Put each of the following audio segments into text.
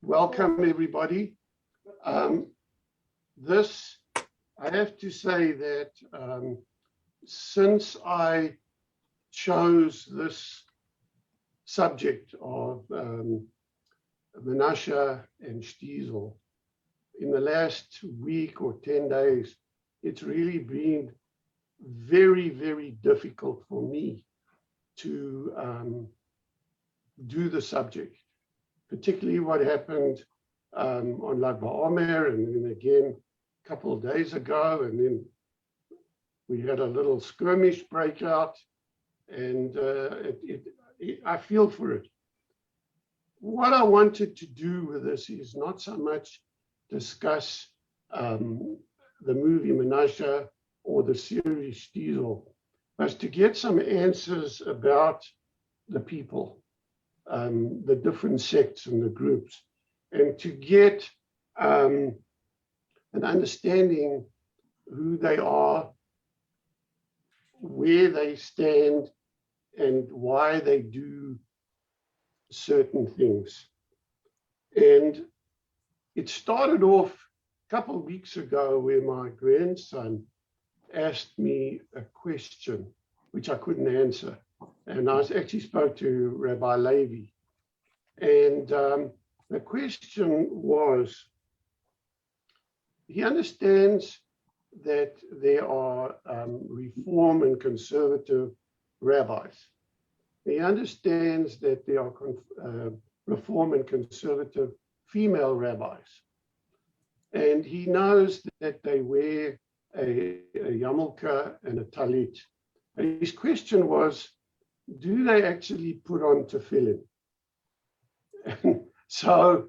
Welcome, everybody. I have to say that since I chose this subject of Menashe and Shtisel, in the last week or 10 days, it's really been very, very difficult for me to do the subject, particularly what happened on Lag BaOmer, and then again a couple of days ago, and then we had a little skirmish breakout, and I feel for it. What I wanted to do with this is not so much discuss the movie Menashe or the series Shtisel, but to get some answers about the people, the different sects and the groups, and to get an understanding who they are, where they stand, and why they do certain things. And it started off a couple of weeks ago where my grandson asked me a question which I couldn't answer. And I actually spoke to Rabbi Levi. And the question was, he understands that there are Reform and conservative rabbis. He understands that there are Reform and conservative female rabbis. And he knows that they wear a yarmulke and a talit. And his question was, do they actually put on tefillin? And so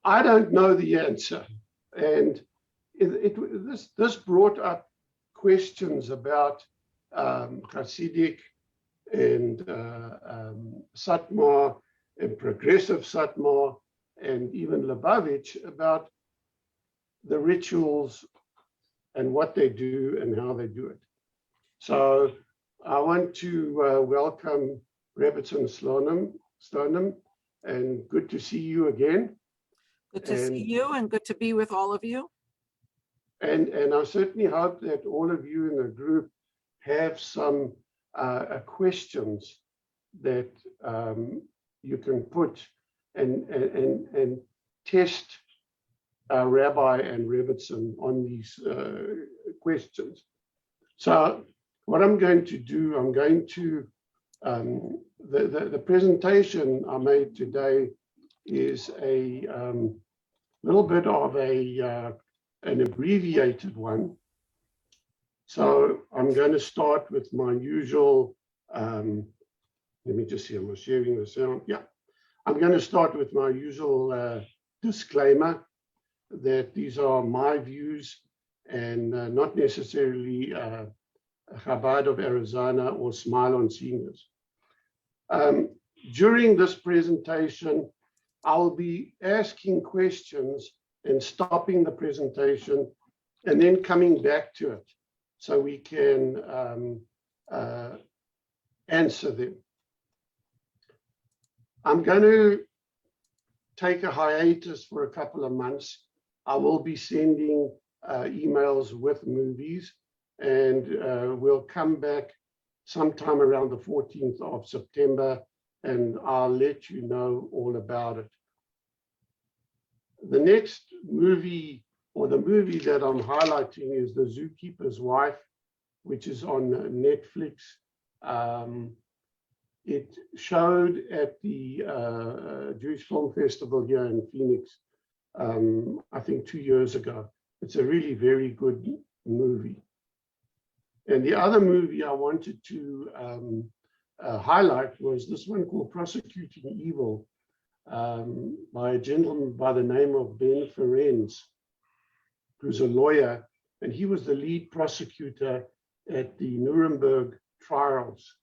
I don't know the answer. And this brought up questions about Hasidic and Satmar and progressive Satmar and even Lubavitch about the rituals and what they do and how they do it. So I want to welcome Rebbetzin Slonim, and good to see you again. Good to see you and good to be with all of you. And I certainly hope that all of you in the group have some questions that you can put and test Rabbi and Rebbetzin on these questions. So what I'm going to do, I'm going to, the presentation I made today is a little bit of an abbreviated one. So I'm going to start with my usual, let me just see, am I sharing the sound? Yeah. I'm going to start with my usual disclaimer that these are my views and not necessarily Chabad of Arizona or Smile on Seniors. During this presentation, I'll be asking questions and stopping the presentation and then coming back to it so we can answer them. I'm going to take a hiatus for a couple of months. I will be sending emails with movies, and we'll come back sometime around the 14th of September, and I'll let you know all about it. The next movie, or the movie that I'm highlighting, is The Zookeeper's Wife, which is on Netflix. It showed at the Jewish Film Festival here in Phoenix, I think 2 years ago. It's a really very good movie. And the other movie I wanted to highlight was this one called Prosecuting Evil, by a gentleman by the name of Ben Ferenz, who's a lawyer, and he was the lead prosecutor at the Nuremberg trials.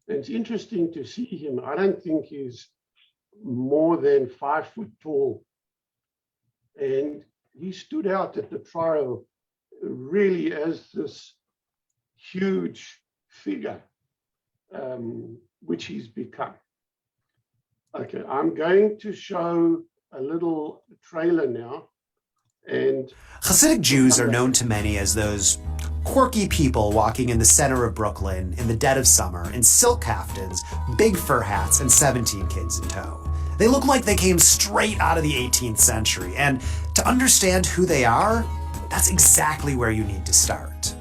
And it's interesting to see him. I don't think he's more than 5 foot tall. And he stood out at the trial really as this huge figure, which he's become. Okay, I'm going to show a little trailer now. And Hasidic Jews are known to many as those quirky people walking in the center of Brooklyn in the dead of summer in silk kaftans, big fur hats, and 17 kids in tow. They look like they came straight out of the 18th century, and to understand who they are, that's exactly where you need to start.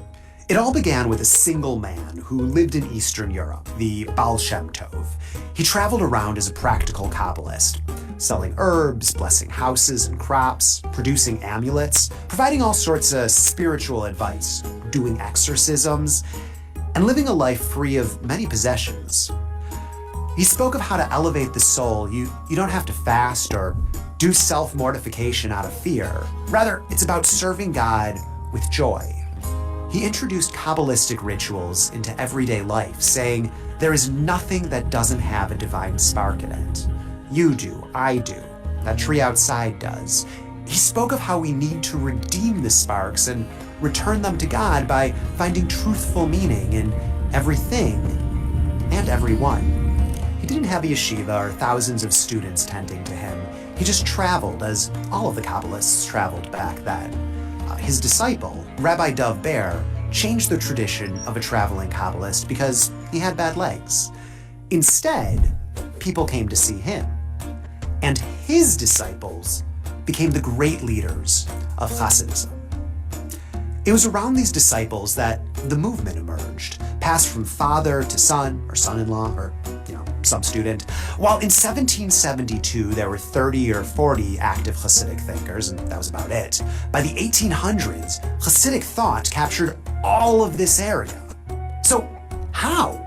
It all began with a single man who lived in Eastern Europe, the Baal Shem Tov. He traveled around as a practical Kabbalist, selling herbs, blessing houses and crops, producing amulets, providing all sorts of spiritual advice, doing exorcisms, and living a life free of many possessions. He spoke of how to elevate the soul. You don't have to fast or do self-mortification out of fear. Rather, it's about serving God with joy. He introduced Kabbalistic rituals into everyday life, saying there is nothing that doesn't have a divine spark in it. You do, I do, that tree outside does. He spoke of how we need to redeem the sparks and return them to God by finding truthful meaning in everything and everyone. He didn't have a yeshiva or thousands of students tending to him. He just traveled, as all of the Kabbalists traveled back then. His disciple, Rabbi Dov Ber, changed the tradition of a traveling Kabbalist because he had bad legs. Instead, people came to see him. And his disciples became the great leaders of Hasidism. It was around these disciples that the movement emerged, passed from father to son or son-in-law or, some student. While in 1772 there were 30 or 40 active Hasidic thinkers, and that was about it, by the 1800s, Hasidic thought captured all of this area. So how?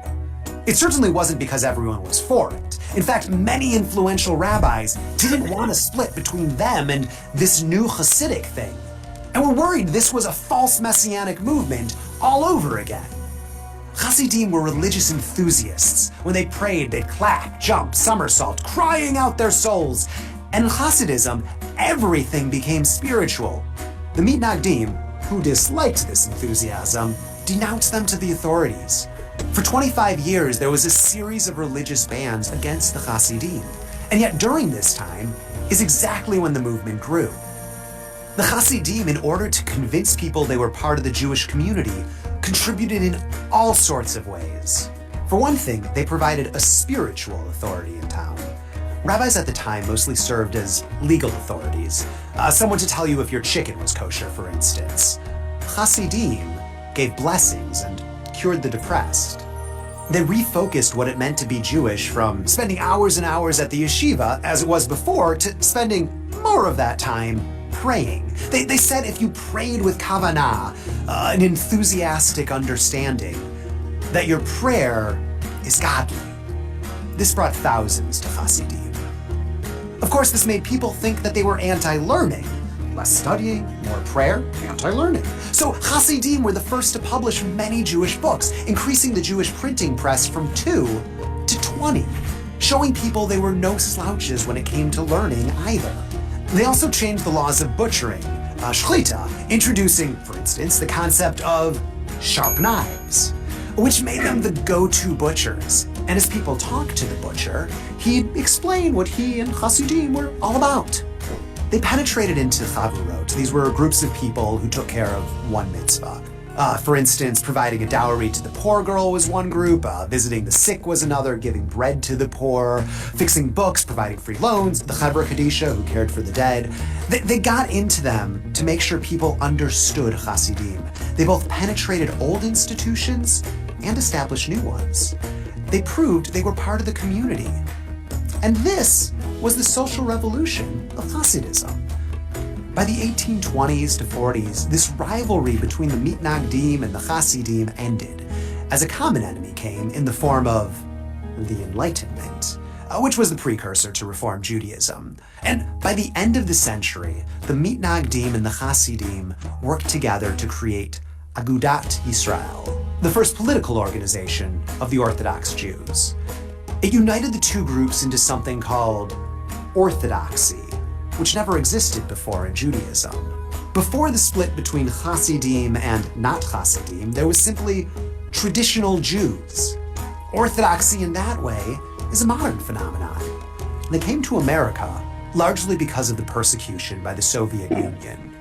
It certainly wasn't because everyone was for it. In fact, many influential rabbis didn't want to split between them and this new Hasidic thing, and were worried this was a false messianic movement all over again. Hasidim were religious enthusiasts. When they prayed, they'd clap, jump, somersault, crying out their souls. And in Hasidism, everything became spiritual. The Mitnagdim, who disliked this enthusiasm, denounced them to the authorities. For 25 years, there was a series of religious bans against the Hasidim. And yet during this time is exactly when the movement grew. The Hasidim, in order to convince people they were part of the Jewish community, contributed in all sorts of ways. For one thing, they provided a spiritual authority in town. Rabbis at the time mostly served as legal authorities, someone to tell you if your chicken was kosher, for instance. Hasidim gave blessings and cured the depressed. They refocused what it meant to be Jewish from spending hours and hours at the yeshiva, as it was before, to spending more of that time praying. They said if you prayed with kavanah, an enthusiastic understanding, that your prayer is godly. This brought thousands to Hasidim. Of course, this made people think that they were anti-learning. Less studying, more prayer, anti-learning. So Hasidim were the first to publish many Jewish books, increasing the Jewish printing press from 2 to 20, showing people they were no slouches when it came to learning either. They also changed the laws of butchering, Shlita, introducing, for instance, the concept of sharp knives, which made them the go-to butchers. And as people talked to the butcher, he'd explain what he and Hasidim were all about. They penetrated into Chavurot. These were groups of people who took care of one mitzvah. For instance, providing a dowry to the poor girl was one group, visiting the sick was another, giving bread to the poor, fixing books, providing free loans, the Chevra Kadisha, who cared for the dead. They got into them to make sure people understood Hasidim. They both penetrated old institutions and established new ones. They proved they were part of the community. And this was the social revolution of Hasidism. By the 1820s to 40s, this rivalry between the Mitnagdim and the Hasidim ended, as a common enemy came in the form of the Enlightenment, which was the precursor to Reform Judaism. And by the end of the century, the Mitnagdim and the Hasidim worked together to create Agudat Yisrael, the first political organization of the Orthodox Jews. It united the two groups into something called Orthodoxy, which never existed before in Judaism. Before the split between Hasidim and not Hasidim, there was simply traditional Jews. Orthodoxy in that way is a modern phenomenon. They came to America largely because of the persecution by the Soviet Union.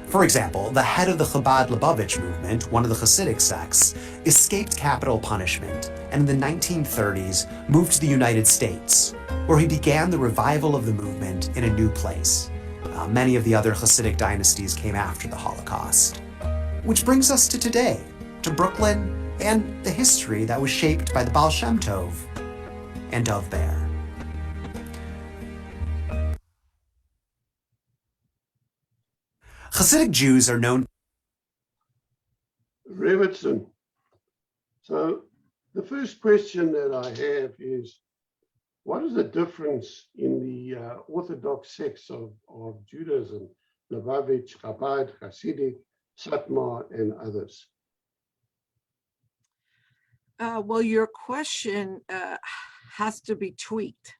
For example, the head of the Chabad Lubavitch movement, one of the Hasidic sects, escaped capital punishment and in the 1930s moved to the United States, where he began the revival of the movement in a new place. Many of the other Hasidic dynasties came after the Holocaust. Which brings us to today, to Brooklyn and the history that was shaped by the Baal Shem Tov and Dov Bear. Hasidic Jews are known. Rivky. So the first question that I have is, what is the difference in the Orthodox sects of Judaism, Lubavitch, Chabad, Hasidic, Satmar, and others? Well, your question has to be tweaked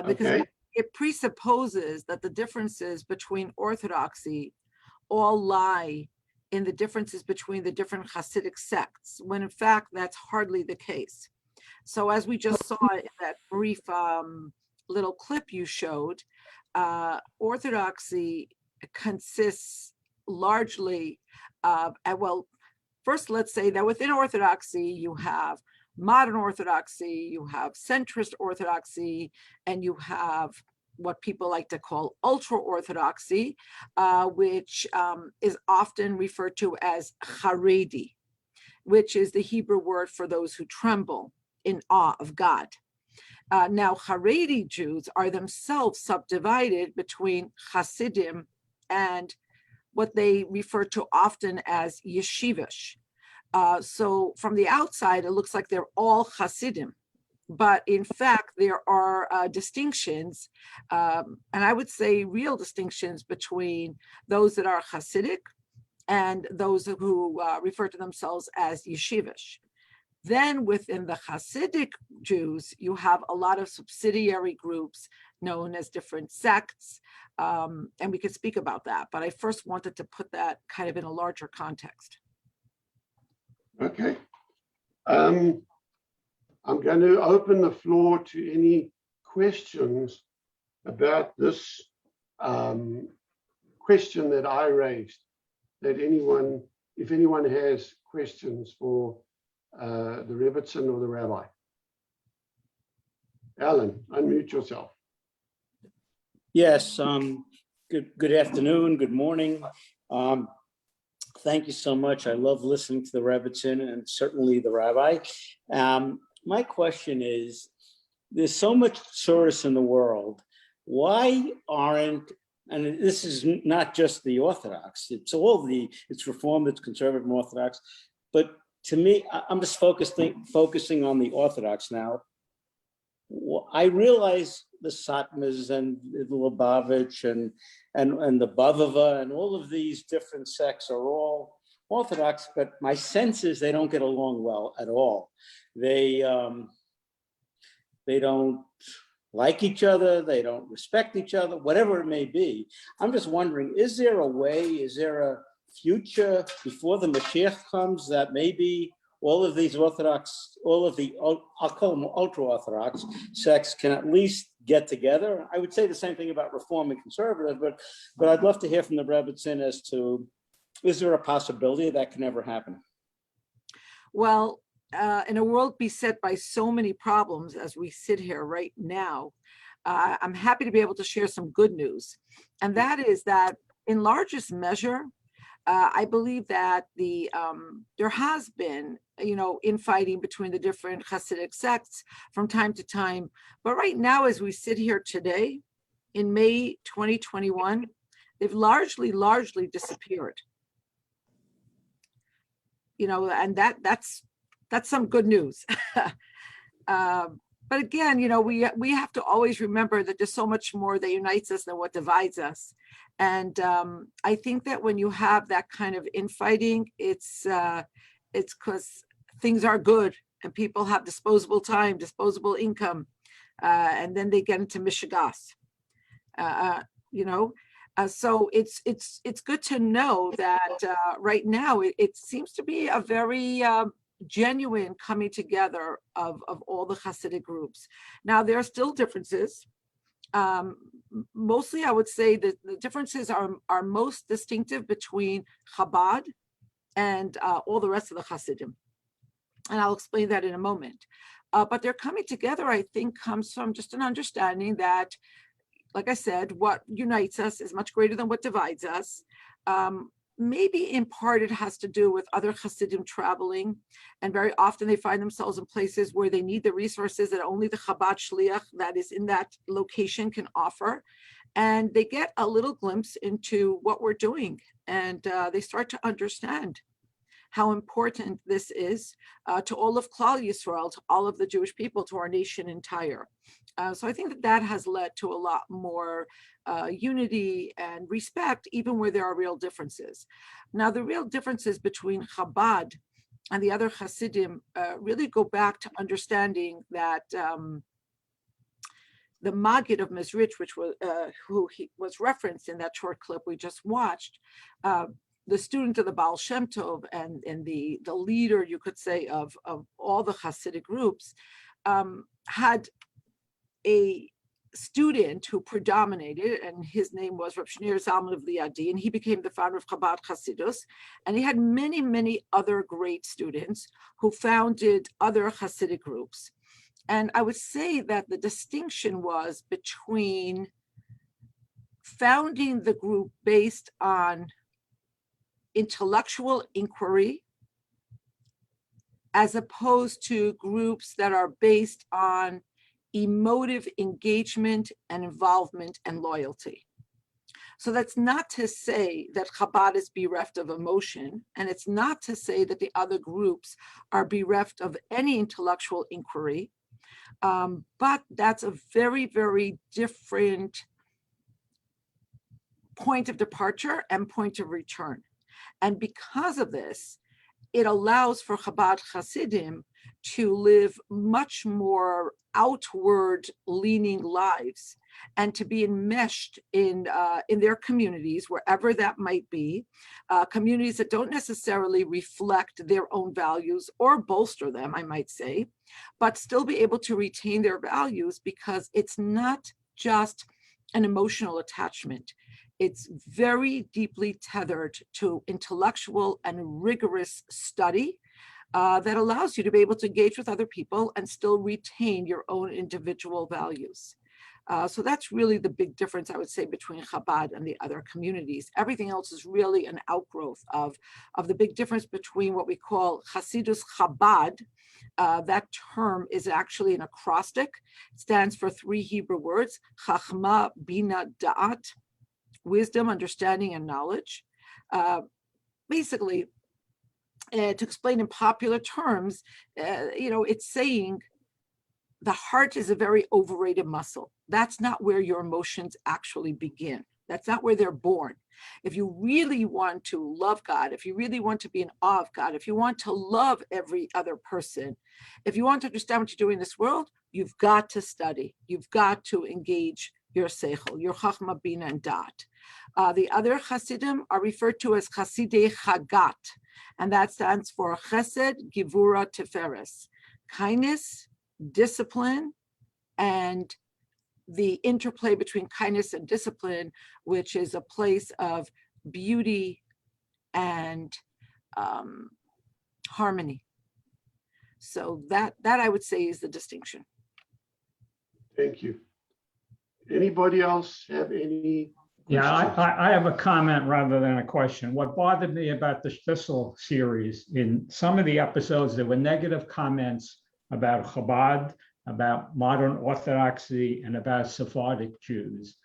because Okay. it presupposes that the differences between Orthodoxy all lie in the differences between the different Hasidic sects, when in fact that's hardly the case. So as we just saw in that brief little clip you showed, Orthodoxy consists largely of, well, first let's say that within Orthodoxy you have modern Orthodoxy, you have centrist Orthodoxy, and you have what people like to call ultra-Orthodoxy, which is often referred to as Haredi, which is the Hebrew word for those who tremble in awe of God. Now, Haredi Jews are themselves subdivided between Hasidim and what they refer to often as yeshivish. So from the outside, it looks like they're all Hasidim, but in fact, there are distinctions, and I would say real distinctions between those that are Hasidic and those who refer to themselves as yeshivish. Then within the Hasidic Jews, you have a lot of subsidiary groups known as different sects, and we could speak about that, but I first wanted to put that kind of in a larger context. Okay. I'm going to open the floor to any questions about this question that I raised, that anyone, if anyone has questions for the Rebbitzin or the rabbi. Alan, unmute yourself. Yes, good afternoon, good morning. Thank you so much. I love listening to the Rebbitzin and certainly the rabbi. My question is, there's so much source in the world. Why aren't, and this is not just the Orthodox, it's Reformed, it's conservative and Orthodox, but to me, I'm just focusing on the Orthodox now. I realize the Satmars and the Lubavitch and the Bavava and all of these different sects are all Orthodox, but my sense is they don't get along well at all. They don't like each other, they don't respect each other, whatever it may be. I'm just wondering, is there a way, is there a future before the Mashiach comes that maybe all of these Orthodox, all of the, I'll call them ultra-Orthodox sects can at least get together? I would say the same thing about Reform and Conservative, but I'd love to hear from the Rebbitzin as to, is there a possibility that can ever happen? Well, in a world beset by so many problems as we sit here right now, I'm happy to be able to share some good news. And that is that in largest measure, I believe that there has been, infighting between the different Hasidic sects from time to time. But right now, as we sit here today, in May 2021, they've largely disappeared. And that's some good news. But again, we have to always remember that there's so much more that unites us than what divides us. And I think that when you have that kind of infighting, it's because things are good and people have disposable time, disposable income, and then they get into mishigas. So it's good to know that right now it seems to be a very genuine coming together of all the Hasidic groups. Now, there are still differences. Mostly, I would say that the differences are most distinctive between Chabad and all the rest of the Hasidim. And I'll explain that in a moment. But their coming together, I think, comes from just an understanding that, like I said, what unites us is much greater than what divides us. Maybe in part it has to do with other Hasidim traveling, and very often they find themselves in places where they need the resources that only the Chabad Shliach that is in that location can offer. And they get a little glimpse into what we're doing, and they start to understand how important this is to all of Klal Yisrael, to all of the Jewish people, to our nation entire. So I think that that has led to a lot more unity and respect, even where there are real differences. Now, the real differences between Chabad and the other Hasidim really go back to understanding that the Maggid of Mezrich, which was who he was referenced in that short clip we just watched, the student of the Baal Shem Tov and the leader, you could say, of all the Hasidic groups, had a student who predominated, and his name was Reb Shneur Zalman of Liadi, and he became the founder of Chabad Hasidus. And he had many, many other great students who founded other Hasidic groups. And I would say that the distinction was between founding the group based on intellectual inquiry as opposed to groups that are based on emotive engagement and involvement and loyalty. So that's not to say that Chabad is bereft of emotion, and it's not to say that the other groups are bereft of any intellectual inquiry, but that's a very, very different point of departure and point of return. And because of this, it allows for Chabad Hasidim to live much more outward leaning lives and to be enmeshed in their communities, wherever that might be, communities that don't necessarily reflect their own values or bolster them, I might say, but still be able to retain their values, because it's not just an emotional attachment. It's very deeply tethered to intellectual and rigorous study that allows you to be able to engage with other people and still retain your own individual values. So that's really the big difference, I would say, between Chabad and the other communities. Everything else is really an outgrowth of the big difference between what we call Hasidus Chabad. That term is actually an acrostic. It stands for 3 Hebrew words: Chachma, Bina, Da'at, wisdom, understanding, and knowledge. Basically, to explain in popular terms, it's saying the heart is a very overrated muscle. That's not where your emotions actually begin. That's not where they're born. If you really want to love God, if you really want to be in awe of God, if you want to love every other person, if you want to understand what you're doing in this world, you've got to study. You've got to engage your seichel, your chachma, bina, and da'at. The other Hasidim are referred to as Chasidei Chagat, and that stands for Chesed, Givura, Tiferes, kindness, discipline, and the interplay between kindness and discipline, which is a place of beauty and harmony. So that I would say is the distinction. Thank you. Anybody else have any? Yeah, I have a comment rather than a question. What bothered me about the Shtisel series, in some of the episodes, there were negative comments about Chabad, about modern Orthodoxy, and about Sephardic Jews.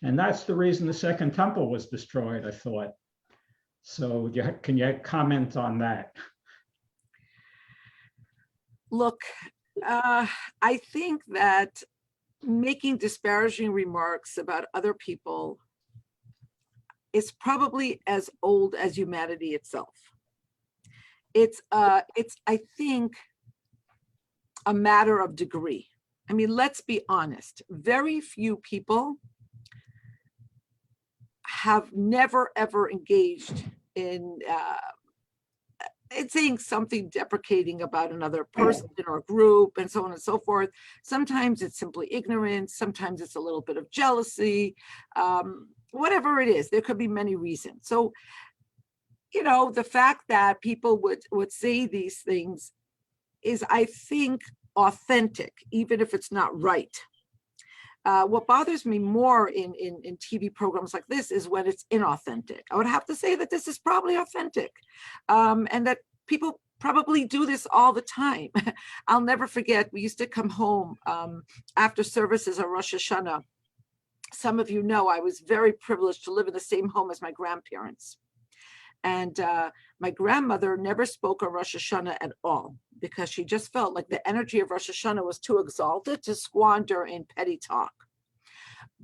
And that's the reason the Second Temple was destroyed, I thought. So can you comment on that? Look, I think that making disparaging remarks about other people is probably as old as humanity itself. It's I think, a matter of degree. I mean, let's be honest. Very few people have never, ever engaged in it's saying something deprecating about another person or group and so on and so forth. Sometimes it's simply ignorance. Sometimes it's a little bit of jealousy. Whatever it is, there could be many reasons. So, you know, the fact that people would say these things is, I think, authentic, even if it's not right. What bothers me more in TV programs like this is when it's inauthentic. I would have to say that this is probably authentic, and that people probably do this all the time. I'll never forget, we used to come home after services on Rosh Hashanah. Some of you know I was very privileged to live in the same home as my grandparents. And my grandmother never spoke on Rosh Hashanah at all, because she just felt like the energy of Rosh Hashanah was too exalted to squander in petty talk.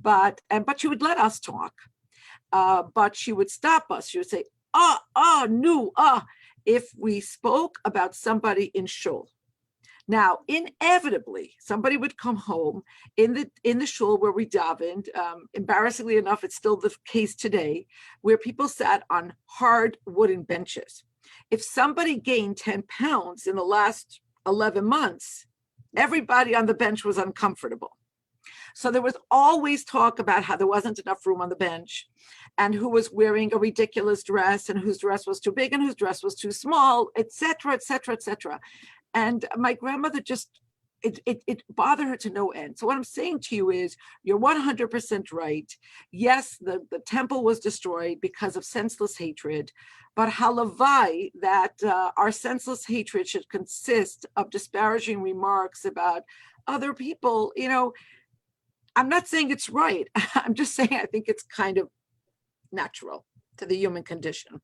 But she would let us talk, but she would stop us. She would say, if we spoke about somebody in shul. Now, inevitably, somebody would come home in the shul where we davened. Embarrassingly enough, it's still the case today, where people sat on hard wooden benches. If somebody gained 10 pounds in the last 11 months, everybody on the bench was uncomfortable. So there was always talk about how there wasn't enough room on the bench, and who was wearing a ridiculous dress, and whose dress was too big and whose dress was too small, et cetera, et cetera, et cetera. And my grandmother just, it bothered her to no end. So what I'm saying to you is, you're 100% right. Yes, the temple was destroyed because of senseless hatred, but halavai that our senseless hatred should consist of disparaging remarks about other people. You know, I'm not saying it's right. I'm just saying I think it's kind of natural to the human condition.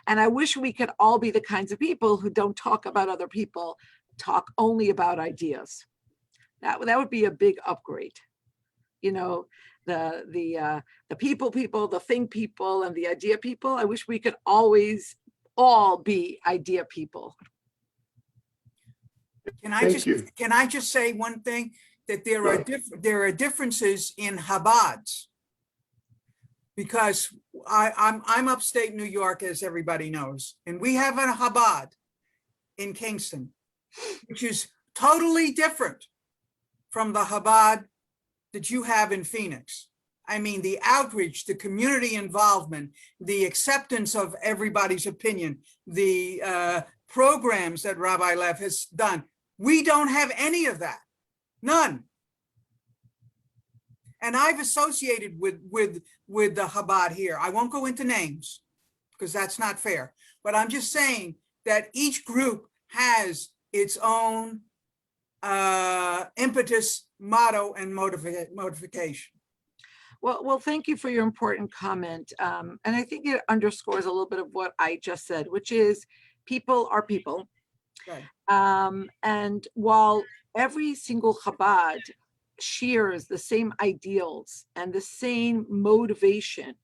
And I wish we could all be the kinds of people who don't talk about other people, talk only about ideas. That would be a big upgrade. You know, the people, the thing people, and the idea people. I wish we could always all be idea people. Can I just say one thing, that there are differences in Chabads, because I'm upstate New York, as everybody knows, and we have a Chabad in Kingston, which is totally different from the Chabad that you have in Phoenix. I mean, the outreach, the community involvement, the acceptance of everybody's opinion, the programs that Rabbi Lev has done. We don't have any of that, none. And I've associated with the Chabad here. I won't go into names because that's not fair, but I'm just saying that each group has its own impetus, motto, and motivation. Well, thank you for your important comment. And I think it underscores a little bit of what I just said, which is people are people. Right. And while every single Chabad shares the same ideals and the same motivation,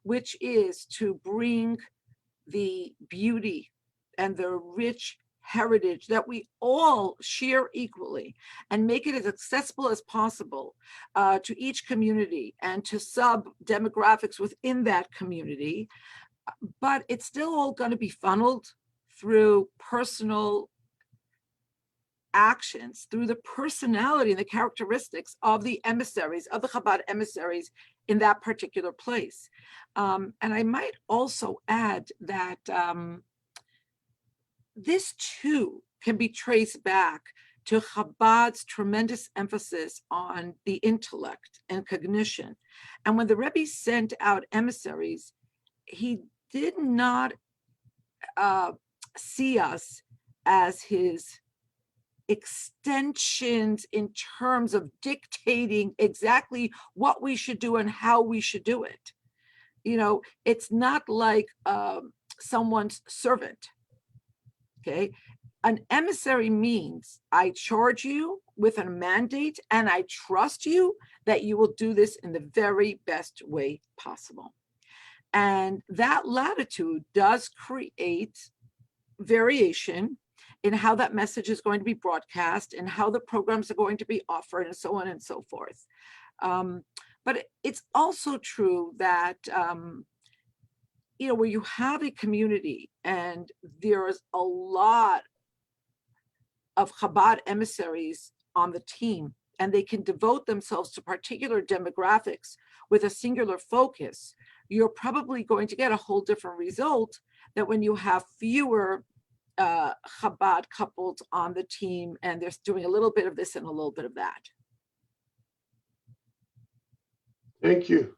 which is to bring the beauty and the rich heritage that we all share equally and make it as accessible as possible to each community and to sub demographics within that community. But it's still all going to be funneled through personal actions, through the personality and the characteristics of the emissaries, of the Chabad emissaries in that particular place. And I might also add that this too can be traced back to Chabad's tremendous emphasis on the intellect and cognition. And when the Rebbe sent out emissaries, he did not see us as his extensions in terms of dictating exactly what we should do and how we should do it. You know, it's not like someone's servant. Okay, an emissary means I charge you with a mandate and I trust you that you will do this in the very best way possible. And that latitude does create variation in how that message is going to be broadcast and how the programs are going to be offered and so on and so forth. But it's also true that where you have a community and there's a lot of Chabad emissaries on the team, and they can devote themselves to particular demographics with a singular focus, you're probably going to get a whole different result than when you have fewer Chabad couples on the team and they're doing a little bit of this and a little bit of that. Thank you.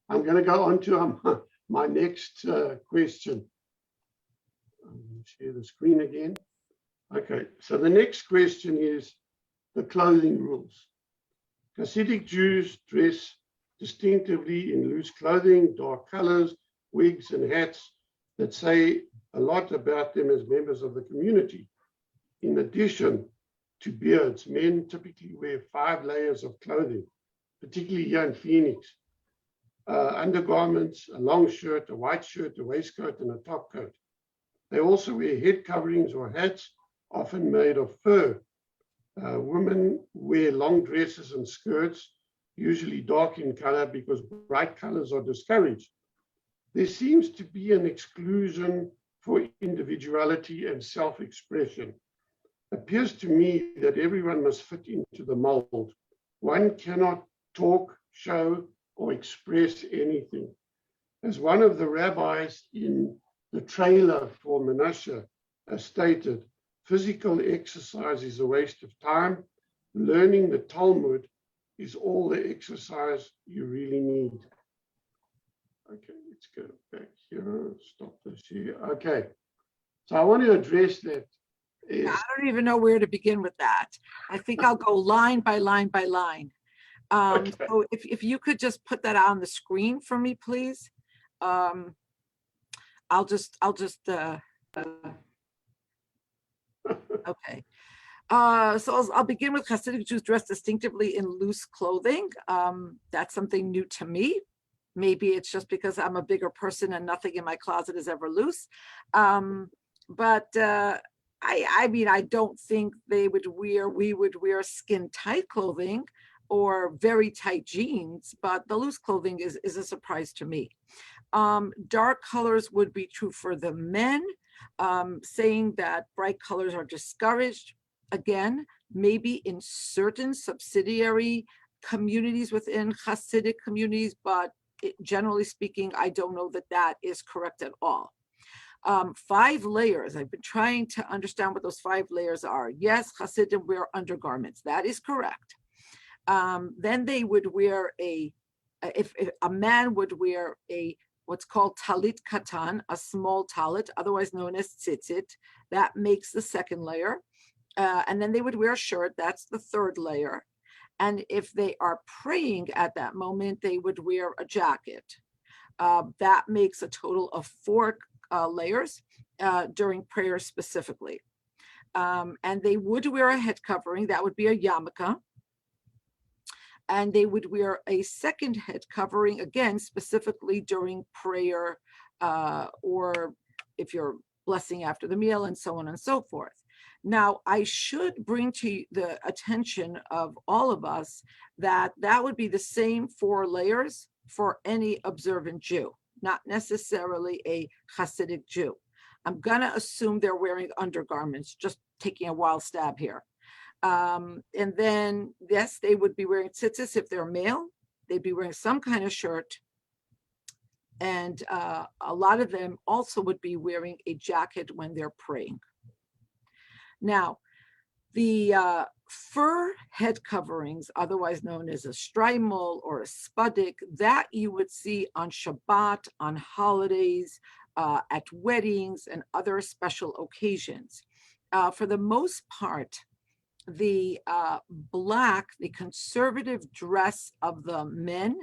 I'm going to go on to my next question. I'm going to share the screen again. Okay, so the next question is the clothing rules. Hasidic Jews dress distinctively in loose clothing, dark colors, wigs, and hats that say a lot about them as members of the community. In addition to beards, men typically wear 5 layers of clothing, particularly here in Phoenix. Undergarments, a long shirt, a white shirt, a waistcoat, and a top coat. They also wear head coverings or hats, often made of fur. Women wear long dresses and skirts, usually dark in color because bright colors are discouraged. There seems to be an exclusion for individuality and self-expression. Appears to me that everyone must fit into the mold. One cannot talk, show, or express anything. As one of the rabbis in the trailer for Menashe stated, physical exercise is a waste of time. Learning the Talmud is all the exercise you really need. Okay, let's go back here. Stop this here. Okay, so I want to address that. I don't even know where to begin with that. I think I'll go line by line by line. Okay. So if you could just put that on the screen for me, please. I'll just okay. So I'll begin with Hasidic Jews dressed distinctively in loose clothing. That's something new to me. Maybe it's just because I'm a bigger person and nothing in my closet is ever loose. But I mean, I don't think we would wear skin tight clothing or very tight jeans, but the loose clothing is a surprise to me. Dark colors would be true for the men, saying that bright colors are discouraged. Again, maybe in certain subsidiary communities within Hasidic communities, but generally speaking, I don't know that that is correct at all. 5 layers. I've been trying to understand what those 5 layers are. Yes, Hasidim wear undergarments. That is correct. Then they would wear if a man would wear what's called talit katan, a small talit, otherwise known as tzitzit. That makes the 2nd layer. And then they would wear a shirt. That's the 3rd layer. And if they are praying at that moment, they would wear a jacket. That makes a total of 4 layers during prayer specifically. And they would wear a head covering. That would be a yarmulke. And they would wear a 2nd head covering, again, specifically during prayer, or if you're blessing after the meal, and so on and so forth. Now, I should bring to the attention of all of us that that would be the same 4 layers for any observant Jew, not necessarily a Hasidic Jew. I'm going to assume they're wearing undergarments, just taking a wild stab here. And then, yes, they would be wearing tzitzis if they're male. They'd be wearing some kind of shirt. And a lot of them also would be wearing a jacket when they're praying. Now, the fur head coverings, otherwise known as a shtreimel or a spudik, that you would see on Shabbat, on holidays, at weddings, and other special occasions. For the most part, the black, the conservative dress of the men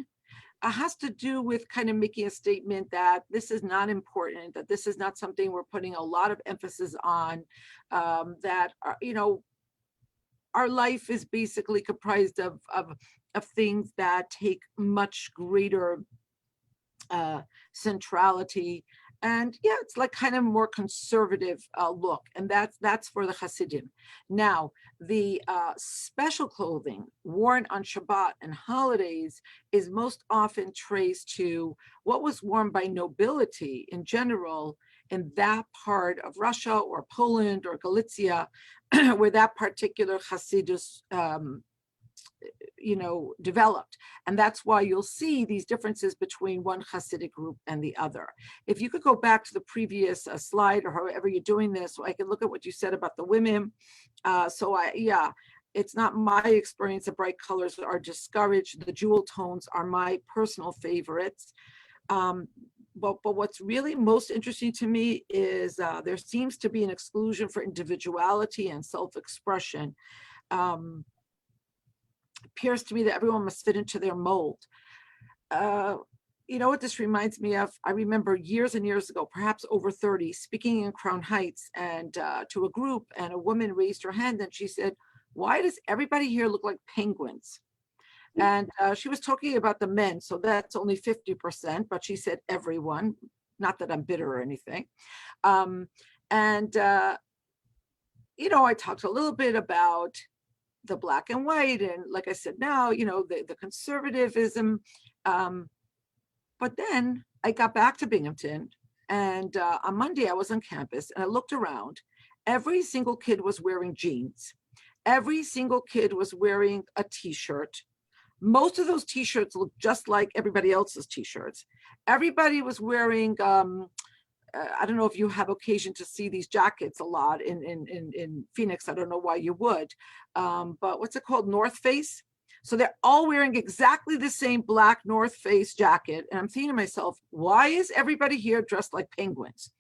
has to do with kind of making a statement that this is not important, that this is not something we're putting a lot of emphasis on, that, our life is basically comprised of things that take much greater centrality And yeah, it's like kind of more conservative look, and that's for the Hasidim. Now, the special clothing worn on Shabbat and holidays is most often traced to what was worn by nobility in general in that part of Russia or Poland or Galicia, where that particular Hasidus developed. And that's why you'll see these differences between one Hasidic group and the other. If you could go back to the previous slide, or however you're doing this, so I can look at what you said about the women. It's not my experience that bright colors are discouraged. The jewel tones are my personal favorites. But what's really most interesting to me is there seems to be an exclusion for individuality and self-expression. Appears to me that everyone must fit into their mold. You know what this reminds me of? I remember years and years ago, perhaps over 30, speaking in Crown Heights and to a group, and a woman raised her hand and she said, "Why does everybody here look like penguins?" And she was talking about the men, so that's only 50%, but she said everyone, not that I'm bitter or anything. I talked a little bit about the black and white, and like I said, now, the conservatism. But then I got back to Binghamton, and on Monday I was on campus and I looked around. Every single kid was wearing jeans. Every single kid was wearing a t-shirt. Most of those t-shirts looked just like everybody else's t-shirts. Everybody was wearing, I don't know if you have occasion to see these jackets a lot in Phoenix. I don't know why you would, but what's it called? North Face. So they're all wearing exactly the same black North Face jacket. And I'm thinking to myself, why is everybody here dressed like penguins?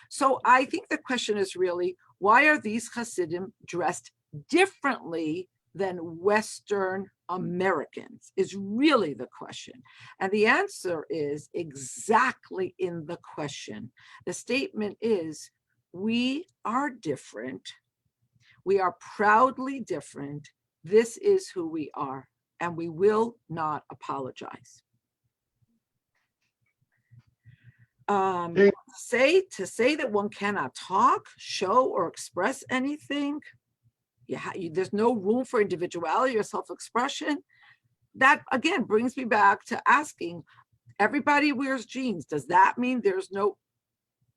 So I think the question is really, why are these Hasidim dressed differently than Western Americans is really the question. And the answer is exactly in the question. The statement is, we are different. We are proudly different. This is who we are, and we will not apologize. To say that one cannot talk, show, or express anything, there's no room for individuality or self-expression. That again brings me back to asking, everybody wears jeans. Does that mean there's no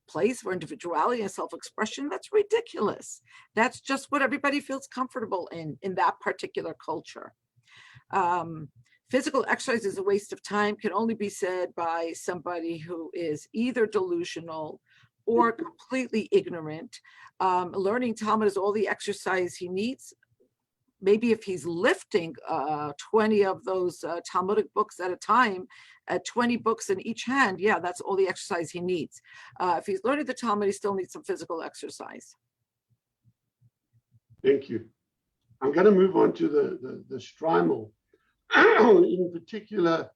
place for individuality and self-expression? That's ridiculous. That's just what everybody feels comfortable in that particular culture. Physical exercise is a waste of time can only be said by somebody who is either delusional or completely ignorant. Learning Talmud is all the exercise he needs. Maybe if he's lifting 20 of those Talmudic books at a time, 20 books in each hand, yeah, that's all the exercise he needs. If he's learning the Talmud, he still needs some physical exercise. Thank you. I'm going to move on to the Strimal. In particular,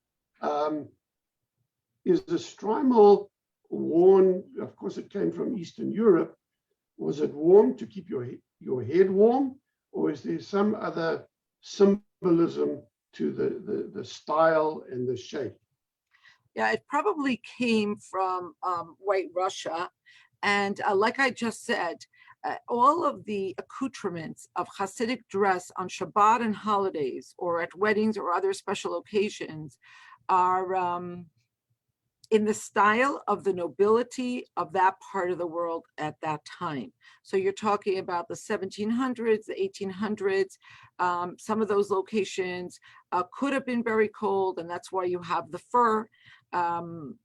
is the Strimal worn, of course it came from Eastern Europe, was it worn to keep your head warm, or is there some other symbolism to the style and the shape? Yeah, it probably came from White Russia. And like I just said, all of the accoutrements of Hasidic dress on Shabbat and holidays, or at weddings or other special occasions, are in the style of the nobility of that part of the world at that time. So you're talking about the 1700s, the 1800s. Some of those locations could have been very cold, and that's why you have the fur. And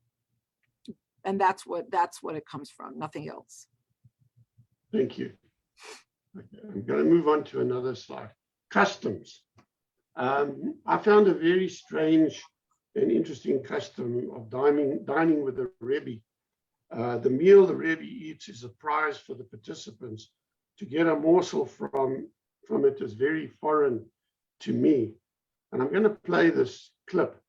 that's what it comes from, nothing else. Thank you. Okay, I'm going to move on to another slide. Customs. I found a very strange and interesting custom of dining with the Rebbe. The meal the Rebbe eats is a prize for the participants. To get a morsel from it is very foreign to me. And I'm going to play this clip.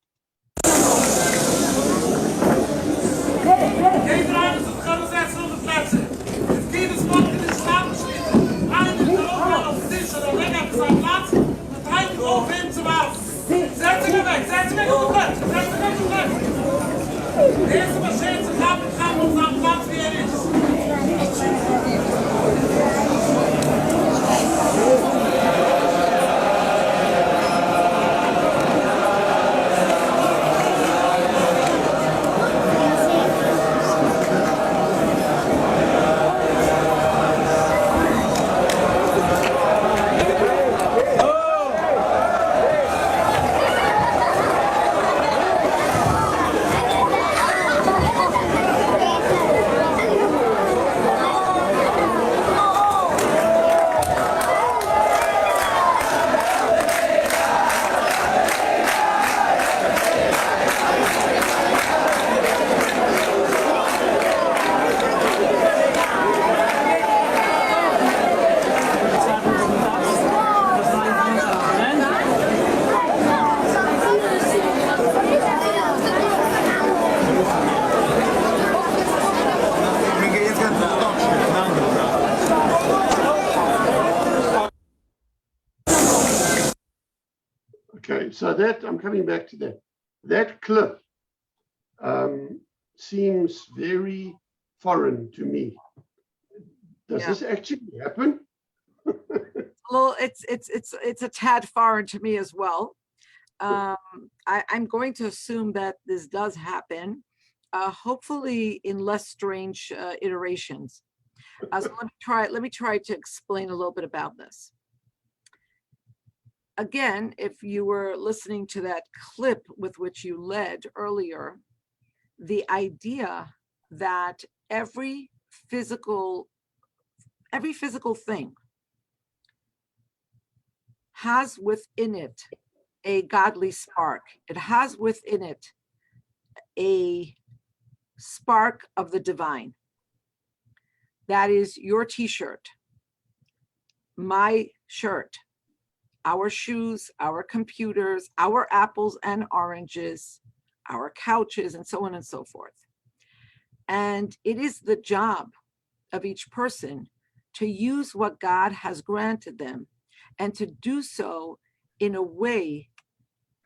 Der erste Maschine zu haben, kann uns am Platz So that, I'm coming back to that. That clip seems very foreign to me. Does Yeah. this actually happen? Well, it's a tad foreign to me as well. I'm going to assume that this does happen, hopefully in less strange iterations. So let me try to explain a little bit about this. Again, if you were listening to that clip with which you led earlier, the idea that every physical thing has within it a godly spark. It has within it a spark of the divine. That is your t-shirt, my shirt, our shoes, our computers, our apples and oranges, our couches, and so on and so forth. And it is the job of each person to use what God has granted them and to do so in a way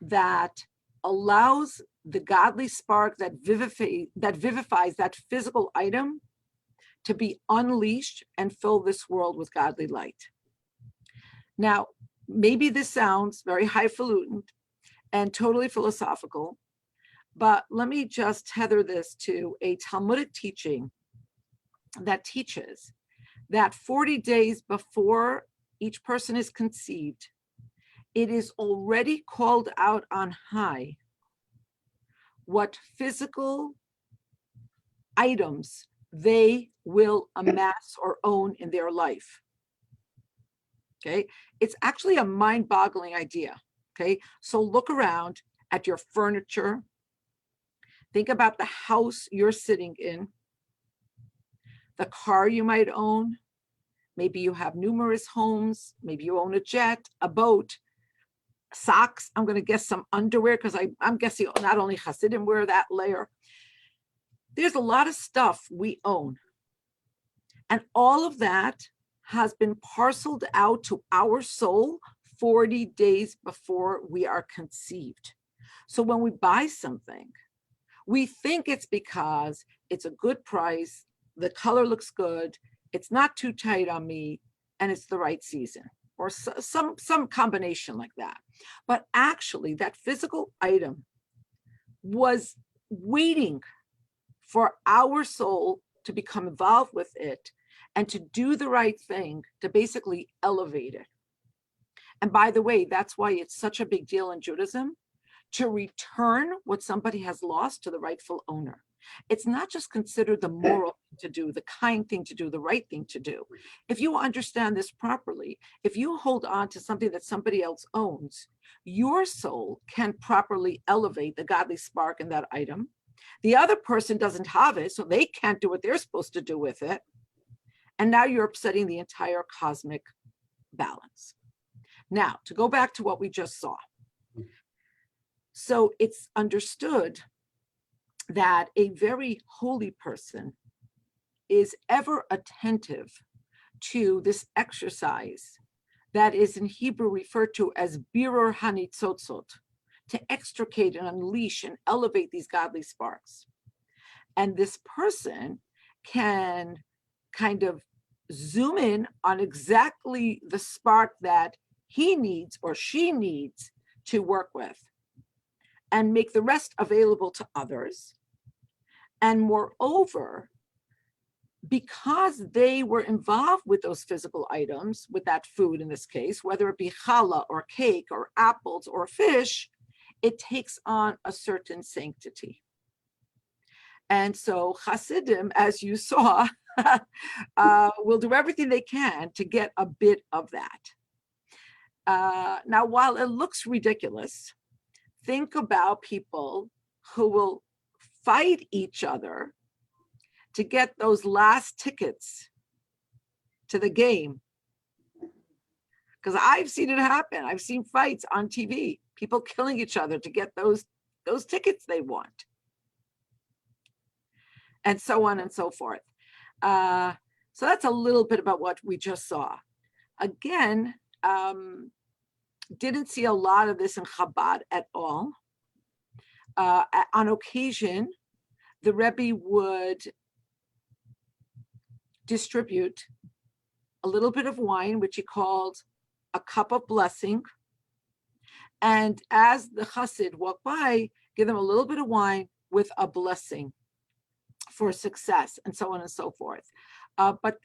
that allows the godly spark that vivifies that physical item to be unleashed and fill this world with godly light. Now, maybe this sounds very highfalutin and totally philosophical, but let me just tether this to a Talmudic teaching that teaches that 40 days before each person is conceived, it is already called out on high what physical items they will amass or own in their life. Okay, it's actually a mind-boggling idea. Okay, so look around at your furniture. Think about the house you're sitting in, the car you might own. Maybe you have numerous homes. Maybe you own a jet, a boat, socks. I'm going to guess some underwear because I'm guessing not only Hasidim wear that layer. There's a lot of stuff we own. And all of that has been parceled out to our soul 40 days before we are conceived. So when we buy something, we think it's because it's a good price, the color looks good, it's not too tight on me, and it's the right season, or some combination like that. But actually, that physical item was waiting for our soul to become involved with it and to do the right thing to basically elevate it. And by the way, that's why it's such a big deal in Judaism to return what somebody has lost to the rightful owner. It's not just considered the moral thing to do, the kind thing to do, the right thing to do. If you understand this properly, if you hold on to something that somebody else owns, your soul can properly elevate the godly spark in that item. The other person doesn't have it, so they can't do what they're supposed to do with it. And now you're upsetting the entire cosmic balance. Now, to go back to what we just saw. So it's understood that a very holy person is ever attentive to this exercise that is in Hebrew referred to as birur hanitzotzot, to extricate and unleash and elevate these godly sparks. And this person can kind of zoom in on exactly the spark that he needs or she needs to work with and make the rest available to others. And moreover, because they were involved with those physical items, with that food in this case, whether it be challah or cake or apples or fish, it takes on a certain sanctity. And so Hasidim, as you saw, will do everything they can to get a bit of that. Now, while it looks ridiculous, think about people who will fight each other to get those last tickets to the game. Because I've seen it happen. I've seen fights on TV, people killing each other to get those tickets they want. And so on and so forth. So that's a little bit about what we just saw. Again, didn't see a lot of this in Chabad at all. On occasion, the Rebbe would distribute a little bit of wine, which he called a cup of blessing. And as the Chassid walked by, give them a little bit of wine with a blessing for success, and so on and so forth.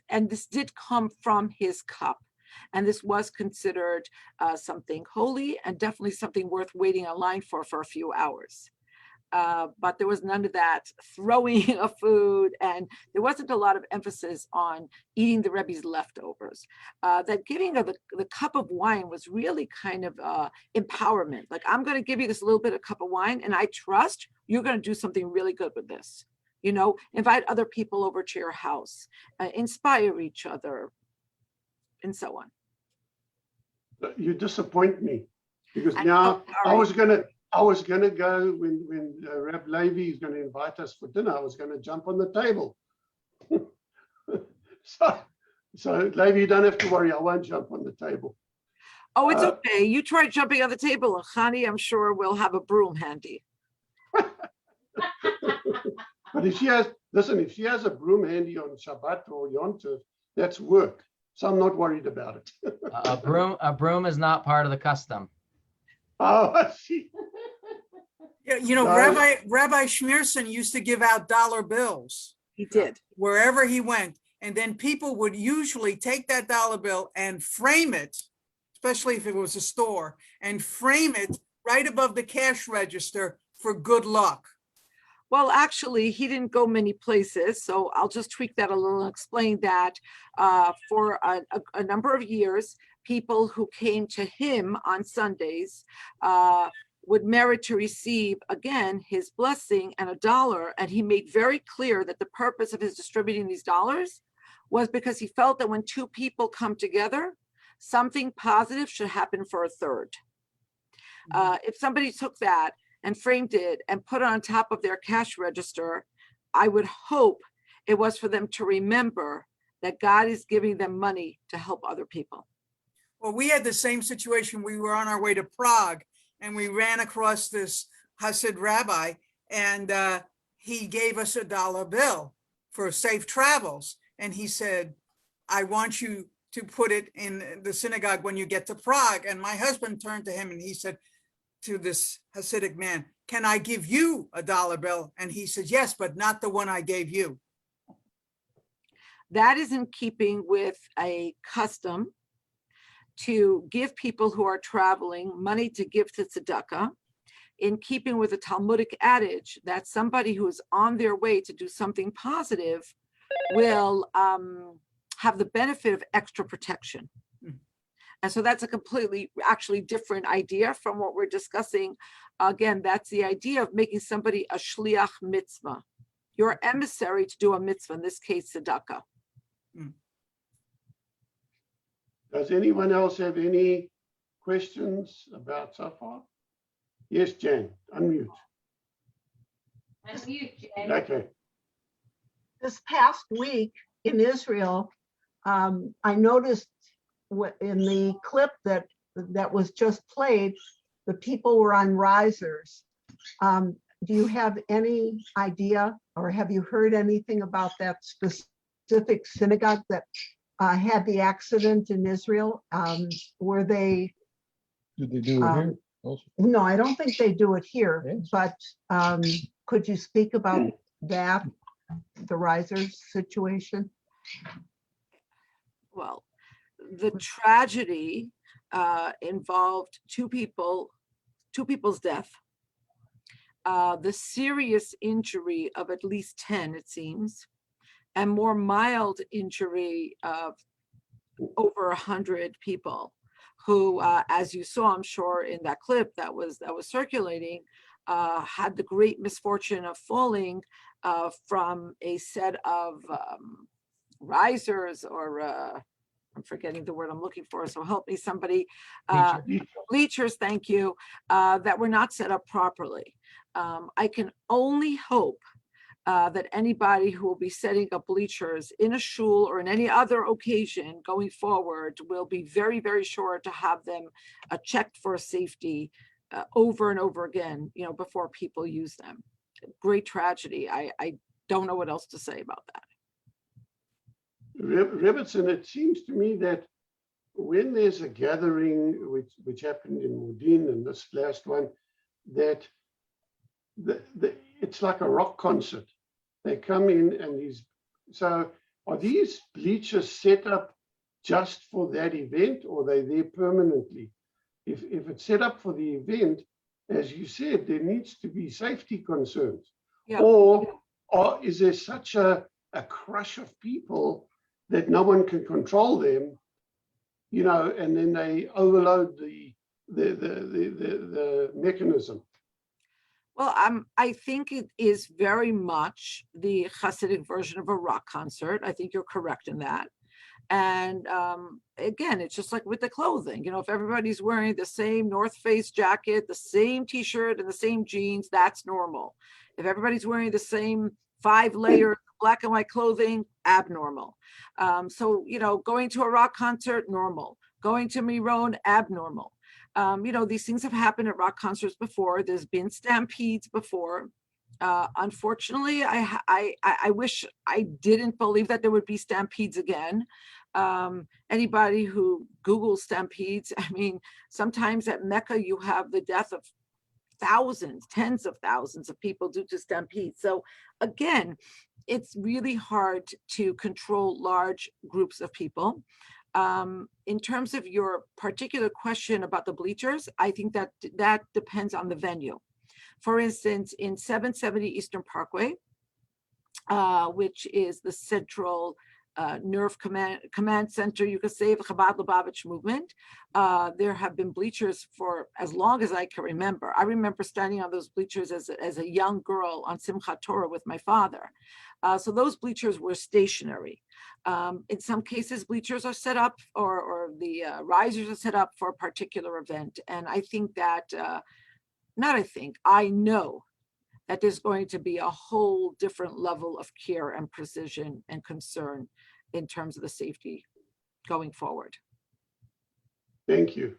And this did come from his cup. And this was considered something holy and definitely something worth waiting in line for a few hours. But there was none of that throwing of food, and there wasn't a lot of emphasis on eating the Rebbe's leftovers. That giving of the cup of wine was really kind of empowerment. Like, I'm going to give you this little bit of cup of wine, and I trust you're going to do something really good with this. You know, invite other people over to your house, inspire each other, and so on. You disappoint me, because now I was gonna go when Reb Levi is going to invite us for dinner. I was going to jump on the table. so Levi, you don't have to worry. I won't jump on the table. Oh, it's okay. You try jumping on the table, and Chani, I'm sure we'll have a broom handy. But if she has a broom handy on Shabbat or Yom Tov, that's work. So I'm not worried about it. A broom is not part of the custom. Oh, I see. Yeah, you know, Rabbi Schneerson used to give out dollar bills. He did. Wherever he went. And then people would usually take that dollar bill and frame it, especially if it was a store, and frame it right above the cash register for good luck. Well, actually, he didn't go many places, so I'll just tweak that a little and explain that for a number of years, people who came to him on Sundays would merit to receive, again, his blessing and $1. And he made very clear that the purpose of his distributing these dollars was because he felt that when two people come together, something positive should happen for a third. If somebody took that and framed it and put it on top of their cash register, I would hope it was for them to remember that God is giving them money to help other people. Well, we had the same situation. We were on our way to Prague, and we ran across this Hasidic rabbi, and he gave us a dollar bill for safe travels. And he said, I want you to put it in the synagogue when you get to Prague. And my husband turned to him and he said to this Hasidic man, can I give you a dollar bill? And he said, yes, but not the one I gave you. That is in keeping with a custom to give people who are traveling money to give to tzedakah, in keeping with a Talmudic adage that somebody who is on their way to do something positive will have the benefit of extra protection. And so that's a completely actually different idea from what we're discussing. Again, that's the idea of making somebody a shliach mitzvah, your emissary to do a mitzvah, in this case, tzedakah. Does anyone else have any questions about so far? Yes, Jan, unmute. Unmute, Jan. Okay. This past week in Israel, I noticed in the clip that was just played, the people were on risers. Do you have any idea, or have you heard anything about that specific synagogue that had the accident in Israel? Were they? Did they do it here also? No, I don't think they do it here. Yes. But could you speak about that, the risers situation? Well, the tragedy involved two people's death. The serious injury of at least 10, it seems, and more mild injury of over 100 people who, as you saw, I'm sure in that clip that was circulating, had the great misfortune of falling from a set of risers, or I'm forgetting the word I'm looking for, so help me somebody, bleachers, thank you, that were not set up properly. I can only hope that anybody who will be setting up bleachers in a shul or in any other occasion going forward will be very, very sure to have them checked for safety over and over again, before people use them. Great tragedy. I don't know what else to say about that. Rebbetzin, it seems to me that when there's a gathering, which happened in Modin and this last one, that it's like a rock concert. They come in and so are these bleachers set up just for that event, or are they there permanently? If it's set up for the event, as you said, there needs to be safety concerns. Yeah. Or is there such a crush of people that no one can control them, and then they overload the mechanism? Well, I think it is very much the Hasidic version of a rock concert. I think you're correct in that. And again, it's just like with the clothing, if everybody's wearing the same North Face jacket, the same t-shirt and the same jeans, that's normal. If everybody's wearing the same 5-layer black and white clothing, abnormal. So, going to a rock concert, normal. Going to Miron, abnormal. These things have happened at rock concerts before. There's been stampedes before. Unfortunately, I wish I didn't believe that there would be stampedes again. Anybody who Googles stampedes, sometimes at Mecca, you have the death of thousands, tens of thousands of people due to stampedes. So again, it's really hard to control large groups of people. In terms of your particular question about the bleachers, I think that depends on the venue. For instance, in 770 Eastern Parkway, which is the central nerve command center, you could say, of Chabad Lubavitch movement, there have been bleachers for as long as I can remember. I remember standing on those bleachers as a young girl on Simchat Torah with my father. So those bleachers were stationary. In some cases, bleachers are set up, or the risers are set up for a particular event. And I think that, I know that there's going to be a whole different level of care and precision and concern in terms of the safety going forward. Thank you.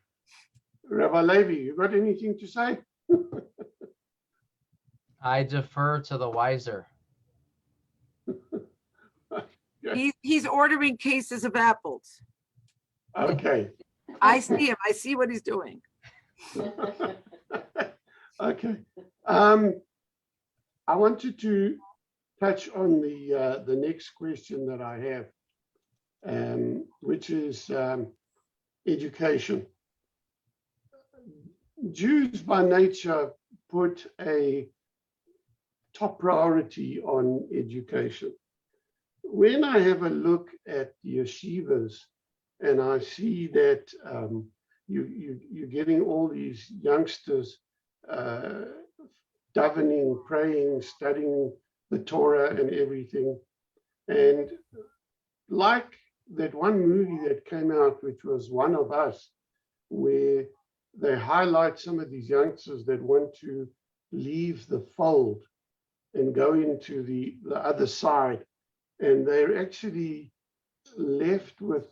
Rabbi Levi, you got anything to say? I defer to the wiser. He's ordering cases of apples. Okay. I see him. I see what he's doing. Okay. I wanted to touch on the next question that I have, which is education. Jews by nature put a top priority on education. When I have a look at the yeshivas and I see that you're getting all these youngsters davening, praying, studying the Torah and everything. And like that one movie that came out, which was One of Us, where they highlight some of these youngsters that want to leave the fold and go into the other side. And they're actually left with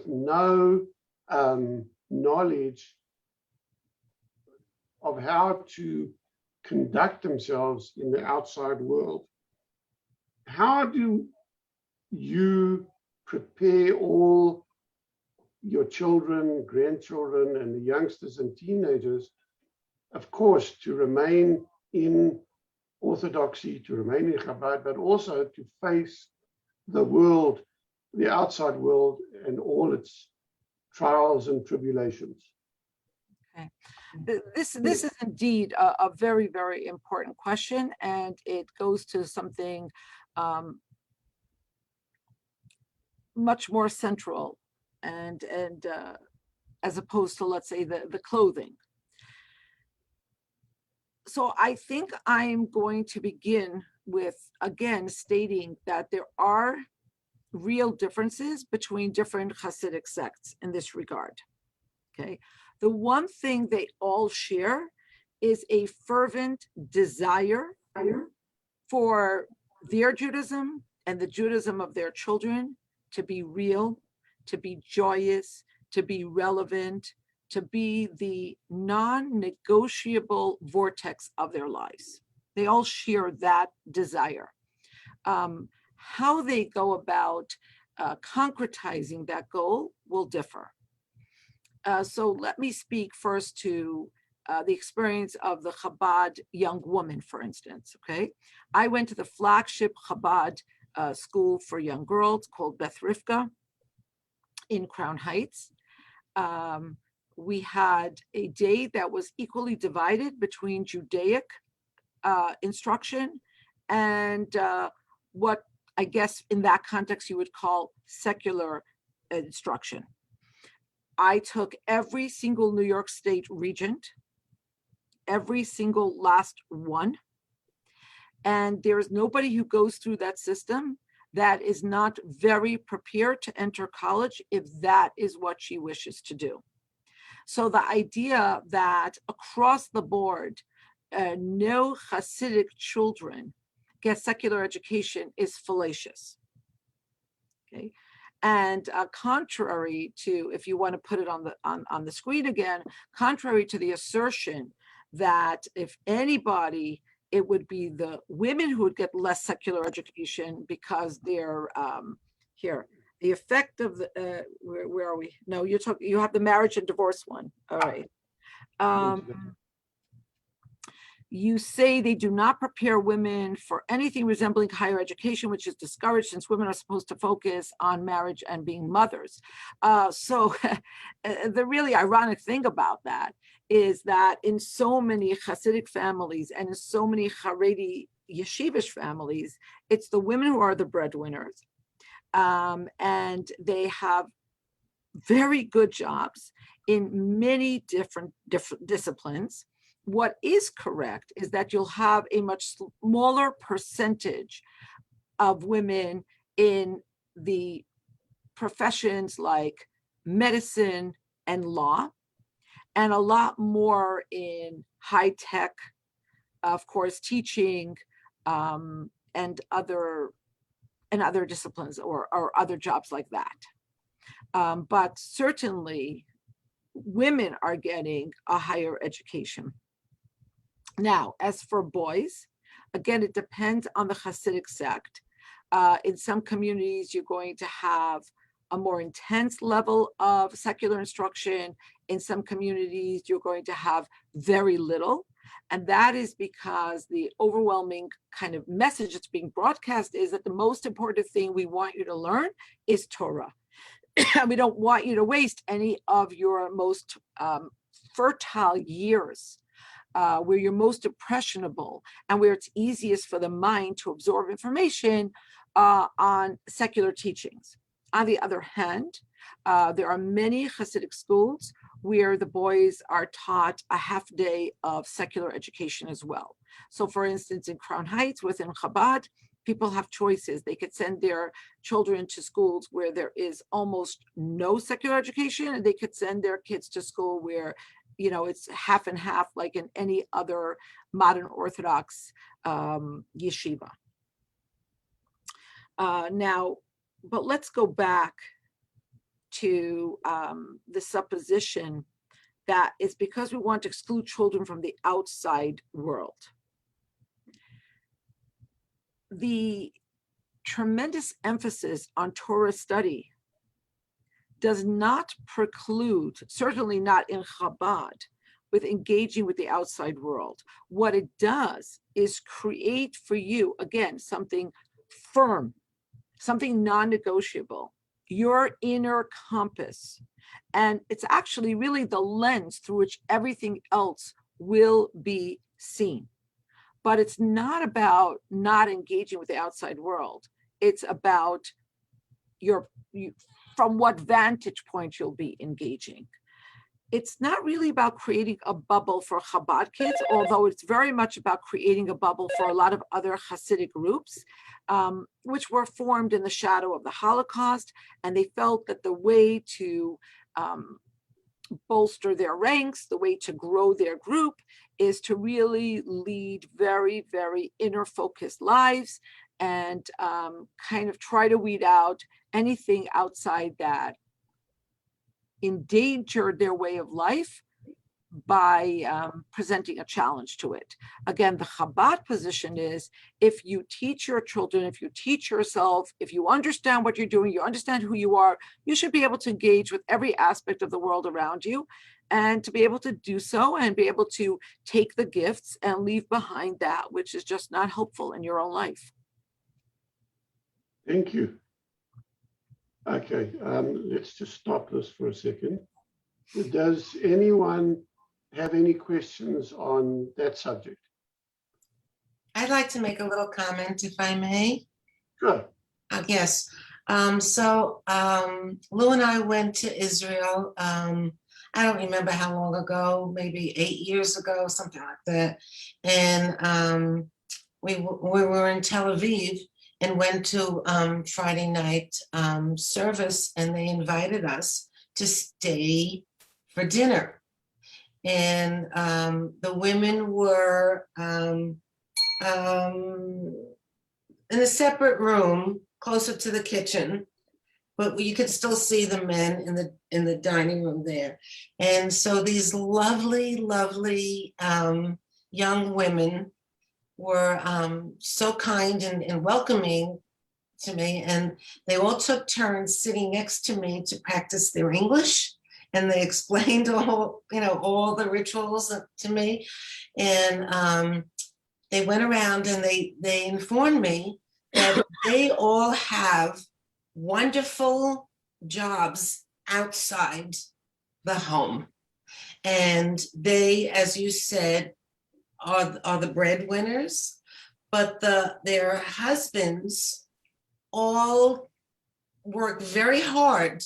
no knowledge of how to conduct themselves in the outside world. How do you prepare all your children, grandchildren, and the youngsters and teenagers, of course, to remain in Orthodoxy, to remain in Chabad, but also to face the world, the outside world, and all its trials and tribulations? Okay. This is indeed a very, very important question, and it goes to something much more central and as opposed to, let's say, the clothing. So I think I'm going to begin with, again, stating that there are real differences between different Hasidic sects in this regard. Okay. The one thing they all share is a fervent desire for their Judaism and the Judaism of their children to be real, to be joyous, to be relevant, to be the non-negotiable vortex of their lives. They all share that desire. How they go about concretizing that goal will differ. So let me speak first to the experience of the Chabad young woman, for instance, okay? I went to the flagship Chabad school for young girls called Beth Rivka in Crown Heights. We had a day that was equally divided between Judaic instruction and what I guess in that context you would call secular instruction. I took every single New York State regent, every single last one, and there's nobody who goes through that system that is not very prepared to enter college if that is what she wishes to do. So the idea that across the board, no Hasidic children get secular education is fallacious. Okay, and contrary to, if you want to put it on the screen again, contrary to the assertion that if anybody, it would be the women who would get less secular education because they're here. The effect of the where are we? No, you have the marriage and divorce one. All right. You say they do not prepare women for anything resembling higher education, which is discouraged since women are supposed to focus on marriage and being mothers. So the really ironic thing about that is that in so many Hasidic families and in so many Haredi yeshivish families, it's the women who are the breadwinners. And they have very good jobs in many different disciplines. What is correct is that you'll have a much smaller percentage of women in the professions like medicine and law, and a lot more in high tech, of course, teaching, and other disciplines or other jobs like that. But certainly women are getting a higher education. Now, as for boys, again, it depends on the Hasidic sect. In some communities, you're going to have a more intense level of secular instruction. In some communities, you're going to have very little. And that is because the overwhelming kind of message that's being broadcast is that the most important thing we want you to learn is Torah. We don't want you to waste any of your most fertile years, where you're most impressionable and where it's easiest for the mind to absorb information on secular teachings. On the other hand, there are many Hasidic schools where the boys are taught a half day of secular education as well. So for instance, in Crown Heights within Chabad, people have choices. They could send their children to schools where there is almost no secular education, and they could send their kids to school where, you know, it's half and half, like in any other modern Orthodox yeshiva. Now, but let's go back to the supposition that it's because we want to exclude children from the outside world. The tremendous emphasis on Torah study does not preclude, certainly not in Chabad, with engaging with the outside world. What it does is create for you, again, something firm, something non-negotiable, your inner compass. And it's actually really the lens through which everything else will be seen. But it's not about not engaging with the outside world. It's about from what vantage point you'll be engaging. It's not really about creating a bubble for Chabad kids, although it's very much about creating a bubble for a lot of other Hasidic groups, which were formed in the shadow of the Holocaust. And they felt that the way to bolster their ranks, the way to grow their group, is to really lead very, very inner focused lives and kind of try to weed out anything outside that endangered their way of life by presenting a challenge to it. Again, the Chabad position is, if you teach your children, if you teach yourself, if you understand what you're doing, you understand who you are, you should be able to engage with every aspect of the world around you, and to be able to do so and be able to take the gifts and leave behind that which is just not helpful in your own life. Thank you. Okay, let's just stop this for a second. Does anyone have any questions on that subject? I'd like to make a little comment, if I may. Sure. Yes. Lou and I went to Israel. I don't remember how long ago, maybe 8 years ago, something like that. And we were in Tel Aviv and went to Friday night service, and they invited us to stay for dinner. And the women were in a separate room closer to the kitchen, but you could still see the men in the dining room there. And so these lovely, lovely young women were so kind and welcoming to me, and they all took turns sitting next to me to practice their English. And they explained all the rituals to me. And they went around and they informed me that they all have wonderful jobs outside the home. And they, as you said, are the breadwinners, but their husbands all work very hard,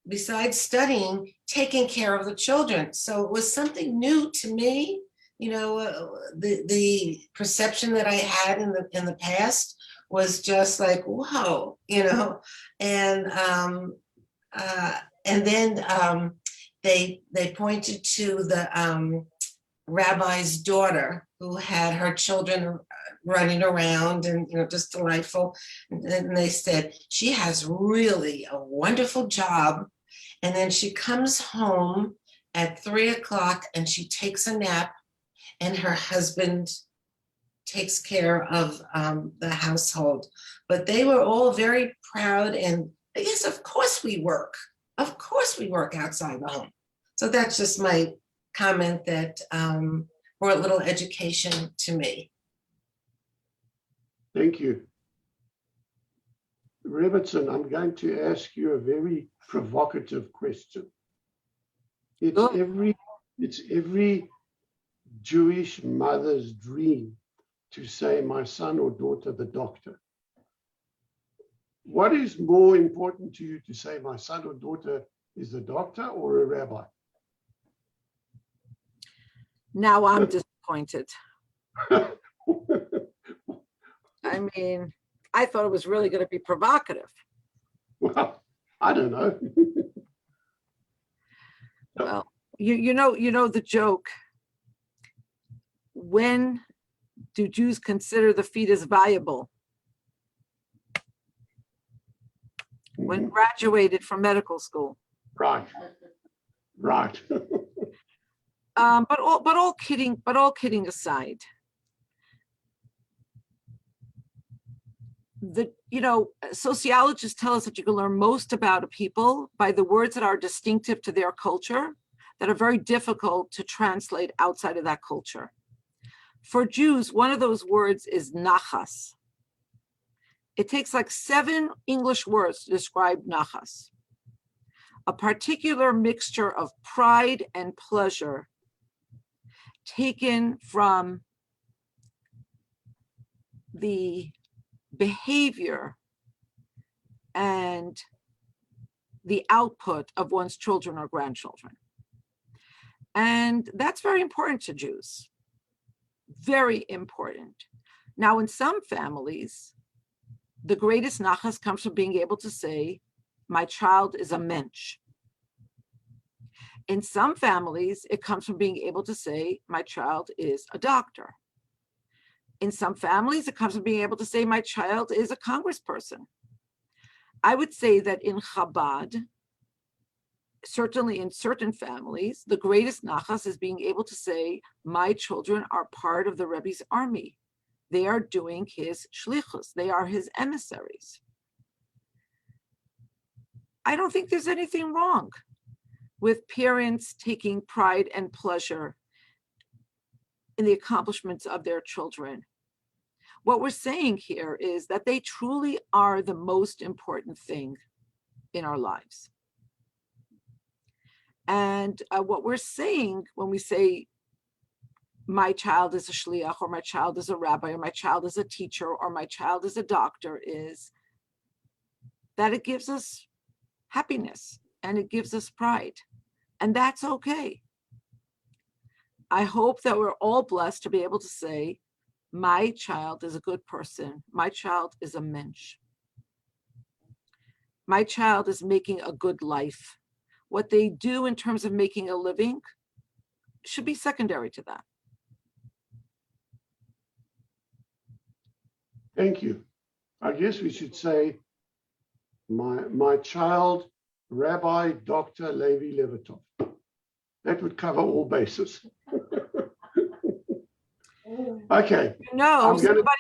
besides studying, taking care of the children. So it was something new to me. The perception that I had in the past was just like, whoa, and then they pointed to the rabbi's daughter who had her children running around and just delightful. And they said, she has really a wonderful job. And then she comes home at 3 o'clock and she takes a nap, and her husband takes care of the household. But they were all very proud, and yes, of course we work. Of course we work outside the home. So that's just my comment that brought a little education to me. Thank you. Robertson, I'm going to ask you a very provocative question. It's every Jewish mother's dream to say, my son or daughter, the doctor. What is more important to you, to say my son or daughter is the doctor or a rabbi? Now I'm disappointed. I mean, I thought it was really going to be provocative. Well, I don't know. Well, you know the joke. When do Jews consider the fetus viable? When graduated from medical school. Right. Right. But all kidding aside, sociologists tell us that you can learn most about a people by the words that are distinctive to their culture, that are very difficult to translate outside of that culture. For Jews, one of those words is nachas. It takes like 7 English words to describe nachas, a particular mixture of pride and pleasure taken from the behavior and the output of one's children or grandchildren. And that's very important to Jews. Very important. Now, in some families, the greatest nachas comes from being able to say, my child is a mensch. In some families, it comes from being able to say, my child is a doctor. In some families, it comes from being able to say, my child is a congressperson. I would say that in Chabad, certainly in certain families, the greatest nachas is being able to say, my children are part of the Rebbe's army. They are doing his shlichus. They are his emissaries. I don't think there's anything wrong with parents taking pride and pleasure in the accomplishments of their children. What we're saying here is that they truly are the most important thing in our lives. And what we're saying when we say, my child is a shliach, or my child is a rabbi, or my child is a teacher, or my child is a doctor, is that it gives us happiness and it gives us pride. And that's okay. I hope that we're all blessed to be able to say, my child is a good person. My child is a mensch. My child is making a good life. What they do in terms of making a living should be secondary to that. Thank you. I guess we should say, my child, Rabbi Dr. Levi Levitov. That would cover all bases. Okay. No,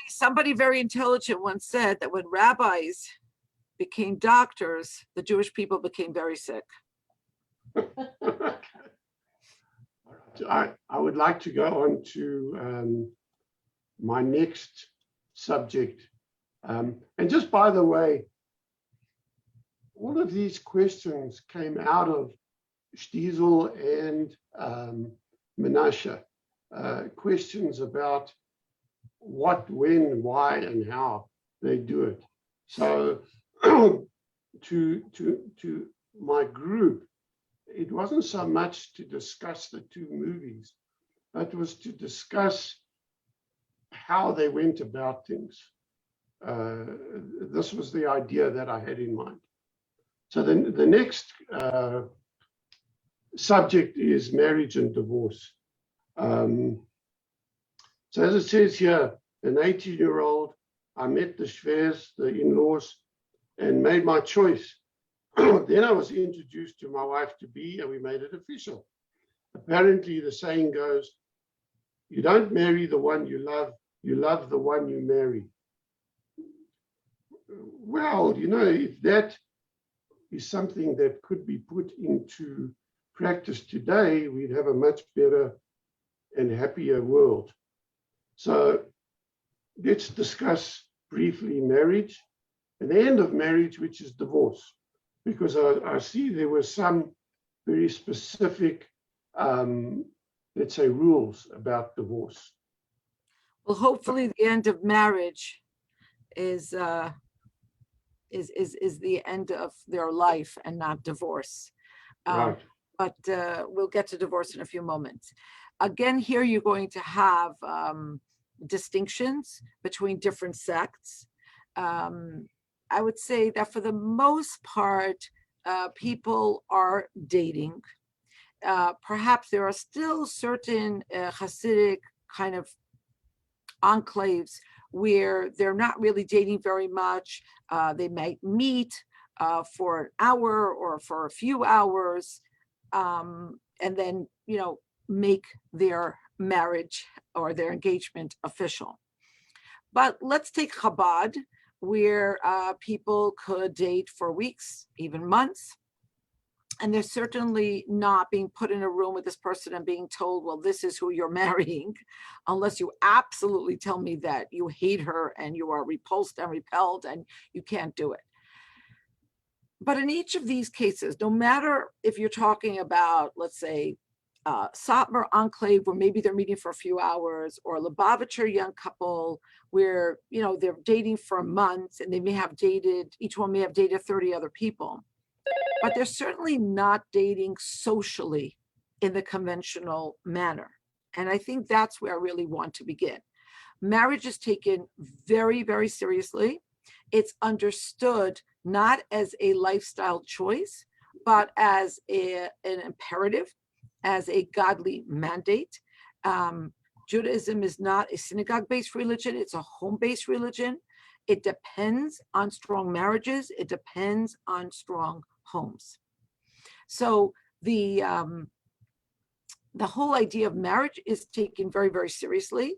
somebody very intelligent once said that when rabbis became doctors, the Jewish people became very sick. I would like to go on to my next subject. And just by the way, all of these questions came out of Shtisel and Menashe. Questions about what, when, why, and how they do it. So to my group, it wasn't so much to discuss the two movies, but it was to discuss how they went about things. This was the idea that I had in mind. So then the next subject is marriage and divorce. So as it says here, an 18-year-old, I met the shvers, the in-laws, and made my choice. Then I was introduced to my wife-to-be, and we made it official. Apparently, the saying goes, you don't marry the one you love the one you marry. Well, you know, if that is something that could be put into practice today, we'd have a much better and happier world. So let's discuss briefly marriage and the end of marriage, which is divorce, because I see there were some very specific, let's say, rules about divorce. Well, hopefully the end of marriage is the end of their life and not divorce. Right. But we'll get to divorce in a few moments. Again, here you're going to have distinctions between different sects. I would say that for the most part, people are dating. Perhaps there are still certain Hasidic kind of enclaves where they're not really dating very much. They might meet for an hour or for a few hours, and then, you know, make their marriage or their engagement official. But let's take Chabad, where people could date for weeks, even months. And they're certainly not being put in a room with this person and being told, well, this is who you're marrying, unless you absolutely tell me that you hate her and you are repulsed and repelled and you can't do it. But in each of these cases, no matter if you're talking about, let's say, Satmar enclave, where maybe they're meeting for a few hours, or a Lubavitcher young couple where, you know, they're dating for months and they may have dated, each one may have dated 30 other people, but they're certainly not dating socially in the conventional manner. And I think that's where I really want to begin. Marriage is taken very, very seriously. It's understood not as a lifestyle choice, but as an imperative, as a godly mandate. Judaism is not a synagogue-based religion, it's a home-based religion. It depends on strong marriages, it depends on strong homes. So the whole idea of marriage is taken very, very seriously.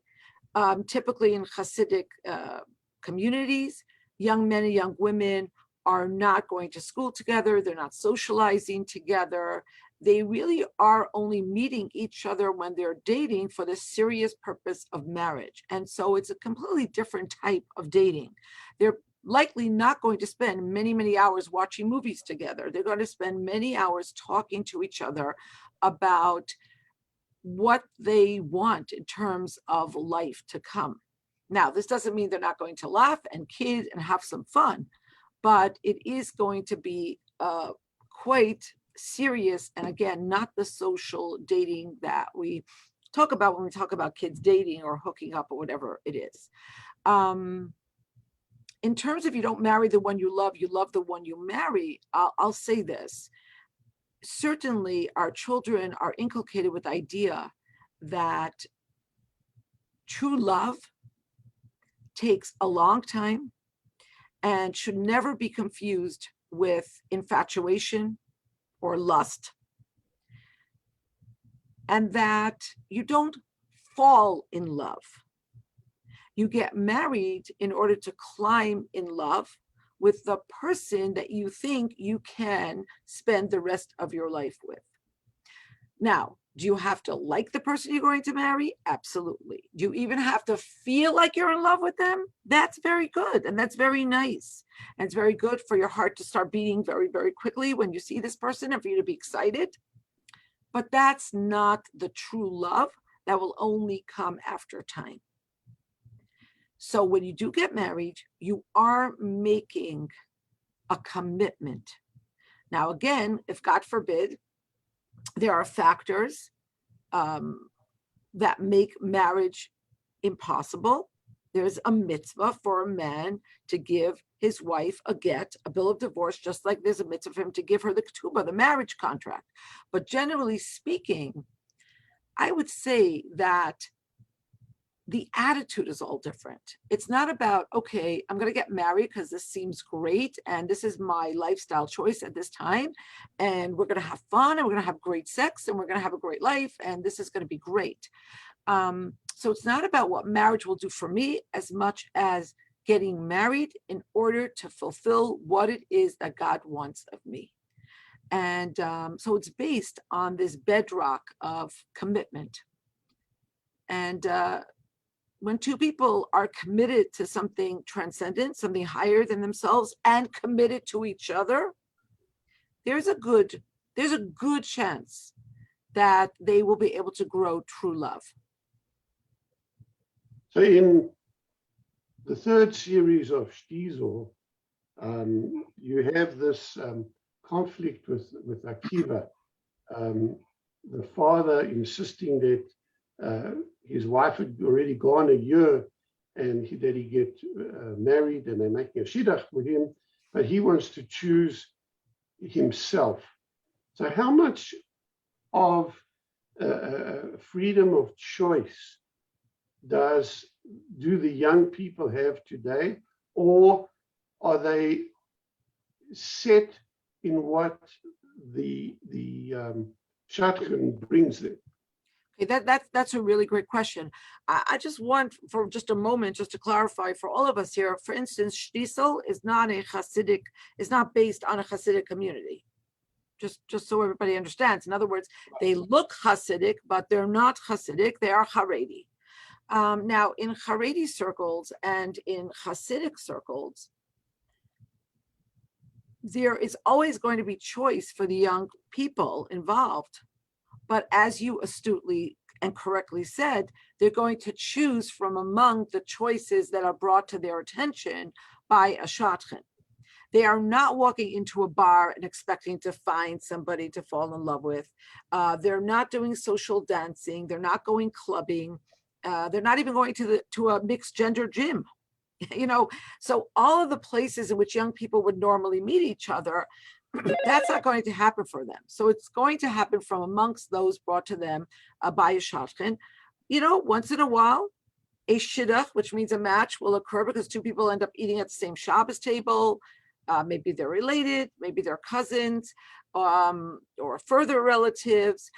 Typically in Hasidic communities, young men and young women are not going to school together, they're not socializing together. They really are only meeting each other when they're dating for the serious purpose of marriage. And so it's a completely different type of dating. They're likely not going to spend many, many hours watching movies together. They're going to spend many hours talking to each other about what they want in terms of life to come. Now, this doesn't mean they're not going to laugh and kid and have some fun, but it is going to be quite serious, and again, not the social dating that we talk about when we talk about kids dating or hooking up or whatever it is. In terms of you don't marry the one you love the one you marry, I'll say this. Certainly our children are inculcated with the idea that true love takes a long time and should never be confused with infatuation or lust, and that you don't fall in love. You get married in order to climb in love with the person that you think you can spend the rest of your life with. Now, do you have to like the person you're going to marry? Absolutely. Do you even have to feel like you're in love with them? That's very good, and that's very nice. And it's very good for your heart to start beating very, very quickly when you see this person and for you to be excited. But that's not the true love. That will only come after time. So when you do get married, you are making a commitment. Now, again, if God forbid, there are factors that make marriage impossible. There's a mitzvah for a man to give his wife a get, a bill of divorce, just like there's a mitzvah for him to give her the ketubah, the marriage contract. But generally speaking, I would say that the attitude is all different. It's not about, okay, I'm going to get married because this seems great and this is my lifestyle choice at this time, and we're going to have fun and we're going to have great sex and we're going to have a great life and this is going to be great. So it's not about what marriage will do for me as much as getting married in order to fulfill what it is that God wants of me. And so it's based on this bedrock of commitment. And when two people are committed to something transcendent, something higher than themselves, and committed to each other, there's a good chance that they will be able to grow true love. So in the third series of Shtisel, you have this conflict with Akiva, the father insisting that his wife had already gone a year and that he get married and they're making a shidduch with him, but he wants to choose himself. So how much of freedom of choice do the young people have today, or are they set in what the shadchan brings them? Okay, that's a really great question. I just want, for just a moment, just to clarify for all of us here. For instance, Shtisel is not based on a Hasidic community. Just so everybody understands. In other words, they look Hasidic, but they're not Hasidic. They are Haredi. Now, in Haredi circles and in Hasidic circles, there is always going to be choice for the young people involved. But as you astutely and correctly said, they're going to choose from among the choices that are brought to their attention by a shadchan. They are not walking into a bar and expecting to find somebody to fall in love with. They're not doing social dancing. They're not going clubbing. They're not even going to a mixed gender gym. So all of the places in which young people would normally meet each other, that's not going to happen for them. So it's going to happen from amongst those brought to them by a shadchan. once in a while, a shidduch, which means a match, will occur because two people end up eating at the same Shabbos table. Maybe they're related, maybe they're cousins, or further relatives,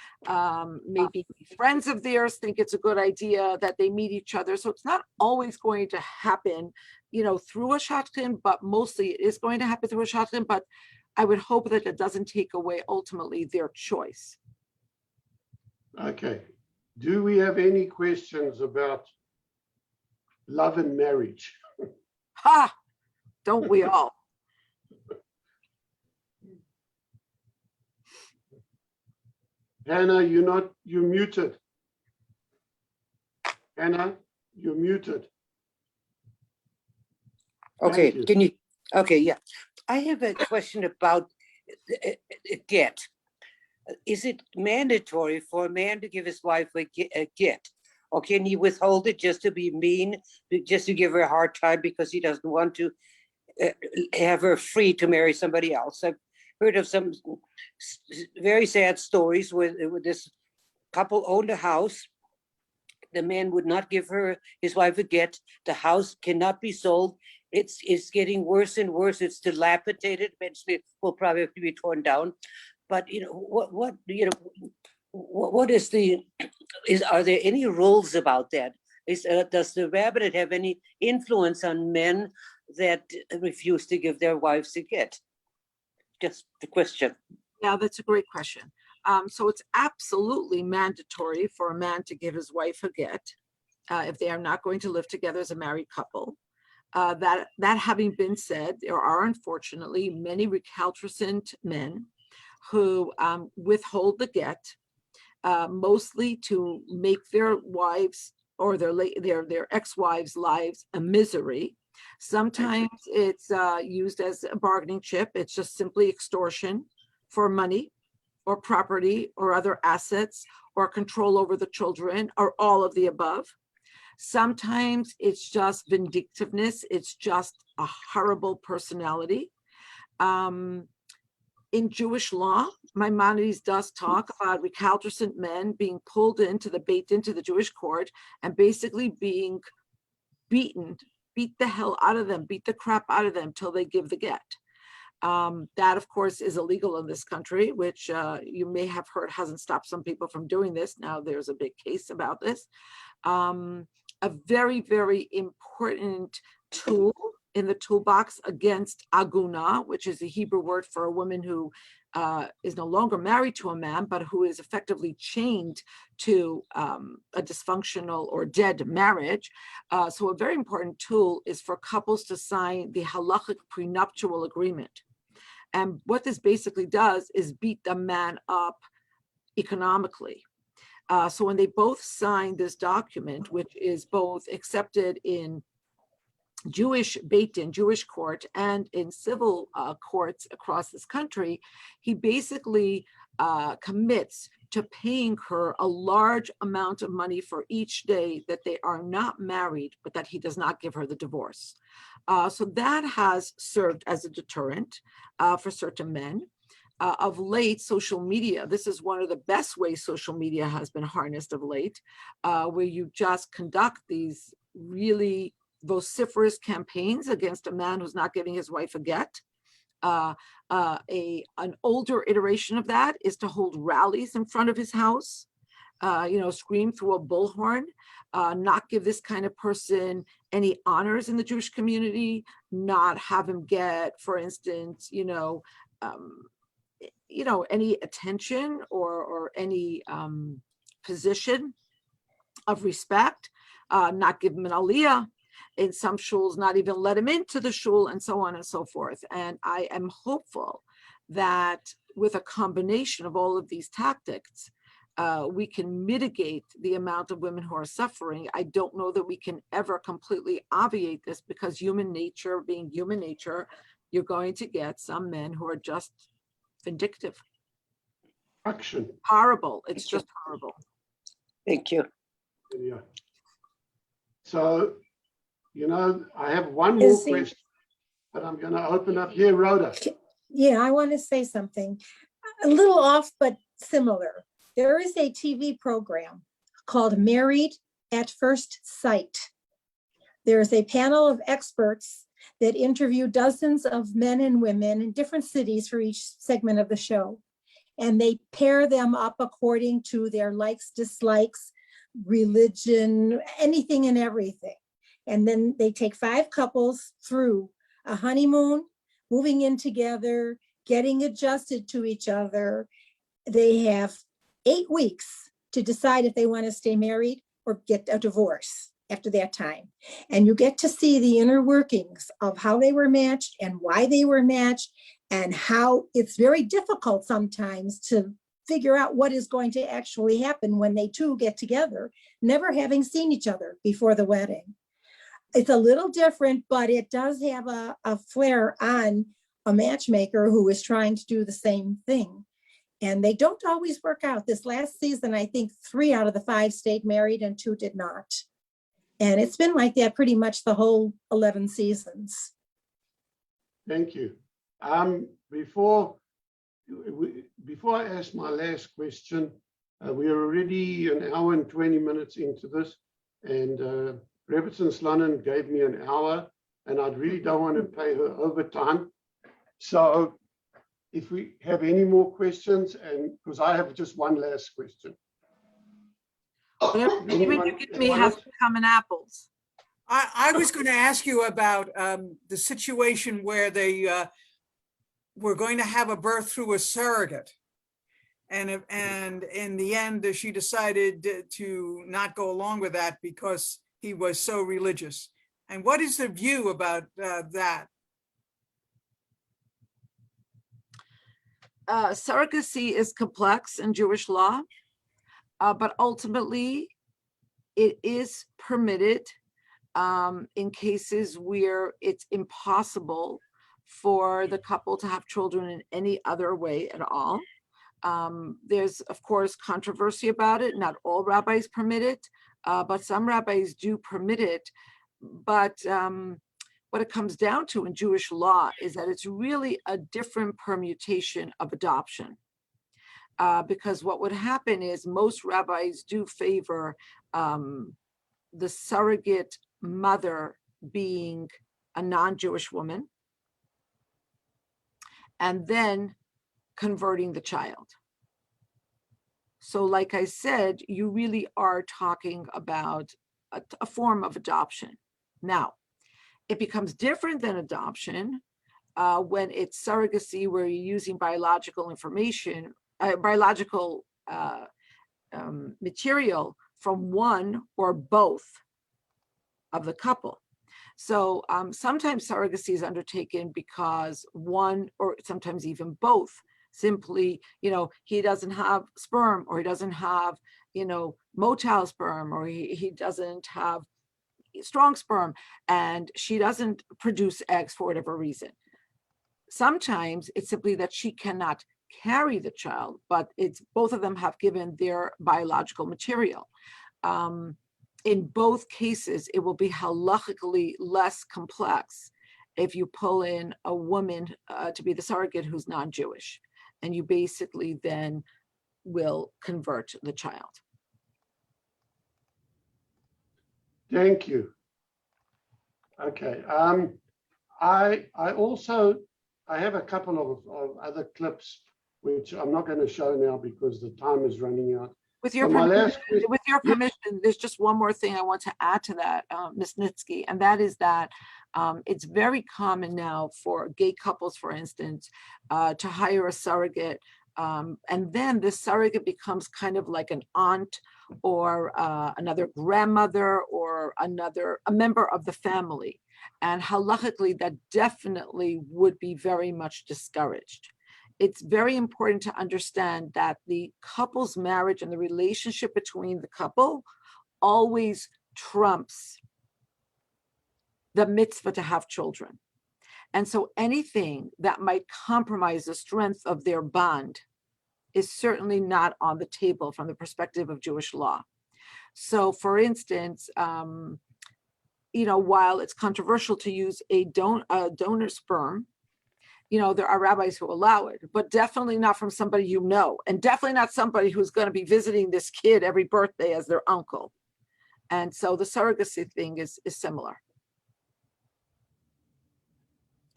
maybe friends of theirs think it's a good idea that they meet each other. So it's not always going to happen, through a shotgun, but mostly it is going to happen through a shotgun. But I would hope that it doesn't take away ultimately their choice. Okay. Do we have any questions about love and marriage? Ha! Don't we all? Hannah, you're muted. Hannah, you're muted. Okay, Thank you. okay, yeah. I have a question about get. Is it mandatory for a man to give his wife a get? Or can he withhold it just to be mean, just to give her a hard time because he doesn't want to have her free to marry somebody else? I've heard of some very sad stories where this couple owned a house. The man would not give his wife a get. The house cannot be sold. It's getting worse and worse. It's dilapidated. Eventually, it will probably have to be torn down. But are there any rules about that? Does the rabbinate have any influence on men that refuse to give their wives a get? Just the question. Yeah, that's a great question. So it's absolutely mandatory for a man to give his wife a get if they are not going to live together as a married couple. That having been said, there are unfortunately many recalcitrant men who withhold the get, mostly to make their wives or their ex-wives' lives a misery. Sometimes it's used as a bargaining chip. It's just simply extortion for money or property or other assets or control over the children or all of the above. Sometimes it's just vindictiveness. It's just a horrible personality. In Jewish law, Maimonides does talk about recalcitrant men being pulled into the Jewish court and basically being beaten, beat the hell out of them, beat the crap out of them till they give the get. That, of course, is illegal in this country, which you may have heard hasn't stopped some people from doing this. Now there's a big case about this. A very, very important tool in the toolbox against aguna, which is a Hebrew word for a woman who is no longer married to a man, but who is effectively chained to a dysfunctional or dead marriage. So a very important tool is for couples to sign the halachic prenuptial agreement. And what this basically does is beat the man up economically. So when they both sign this document, which is both accepted in Jewish Beit Din, Jewish court, and in civil courts across this country, he basically commits to paying her a large amount of money for each day that they are not married, but that he does not give her the divorce. So that has served as a deterrent for certain men. Of late, social media, this is one of the best ways social media has been harnessed of late, where you just conduct these really vociferous campaigns against a man who's not giving his wife a get. An older iteration of that is to hold rallies in front of his house, scream through a bullhorn, not give this kind of person any honors in the Jewish community, not have him get, for instance, any attention or any position of respect, not give him an aliyah. In some shuls, not even let him into the shul, and so on and so forth. And I am hopeful that with a combination of all of these tactics, we can mitigate the amount of women who are suffering. I don't know that we can ever completely obviate this, because human nature being human nature, you're going to get some men who are just vindictive. Action. Horrible. It's just horrible. Thank you. Yeah. So, I have one more question, but I'm going to open up here, Rhoda. Yeah, I want to say something a little off, but similar. There is a TV program called Married at First Sight. There's a panel of experts that interview dozens of men and women in different cities for each segment of the show. And they pair them up according to their likes, dislikes, religion, anything and everything. And then they take 5 couples through a honeymoon, moving in together, getting adjusted to each other. They have 8 weeks to decide if they want to stay married or get a divorce after that time. And you get to see the inner workings of how they were matched and why they were matched, and how it's very difficult sometimes to figure out what is going to actually happen when they two get together, never having seen each other before the wedding. It's a little different, but it does have a flair on a matchmaker who is trying to do the same thing. And they don't always work out. This last season, I think 3 out of the 5 stayed married and 2 did not. And it's been like that pretty much the whole 11 seasons. Thank you. Before I ask my last question, we are already an hour and 20 minutes into this, and Robertson Slonim gave me an hour, and I really don't want to pay her overtime. So if we have any more questions, and because I have just one last question. Whatever you give me has to come in apples. I was going to ask you about the situation where they were going to have a birth through a surrogate. And in the end, she decided to not go along with that because he was so religious. And what is the view about that? Surrogacy is complex in Jewish law, but ultimately it is permitted in cases where it's impossible for the couple to have children in any other way at all. There's, of course, controversy about it. Not all rabbis permit it, but some rabbis do permit it. But what it comes down to in Jewish law is that it's really a different permutation of adoption. Because what would happen is most rabbis do favor the surrogate mother being a non-Jewish woman and then converting the child. So like I said, you really are talking about a form of adoption. Now, it becomes different than adoption when it's surrogacy where you're using biological information, biological material from one or both of the couple. So sometimes surrogacy is undertaken because one or sometimes even both simply, he doesn't have sperm, or he doesn't have, motile sperm, or he doesn't have strong sperm, and she doesn't produce eggs for whatever reason. Sometimes it's simply that she cannot carry the child, but it's both of them have given their biological material. In both cases, it will be halachically less complex if you pull in a woman to be the surrogate who's non-Jewish, and you basically then will convert the child. Thank you. Okay. I have a couple of other clips which I'm not going to show now because the time is running out. With your permission, there's just one more thing I want to add to that, Ms. Nitsky, and that is that it's very common now for gay couples, for instance, to hire a surrogate, and then this surrogate becomes kind of like an aunt or another grandmother or a member of the family. And halachically, that definitely would be very much discouraged. It's very important to understand that the couple's marriage and the relationship between the couple always trumps the mitzvah to have children. And so anything that might compromise the strength of their bond is certainly not on the table from the perspective of Jewish law. So for instance, while it's controversial to use a donor sperm, there are rabbis who allow it, but definitely not from somebody you know, and definitely not somebody who's going to be visiting this kid every birthday as their uncle. And so the surrogacy thing is similar.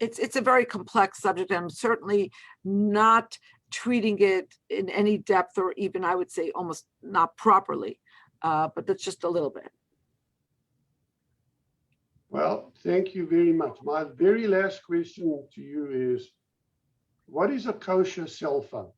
It's a very complex subject, and I'm certainly not treating it in any depth, or even, I would say, almost not properly, but that's just a little bit. Well, thank you very much. My very last question to you is, what is a kosher cell phone?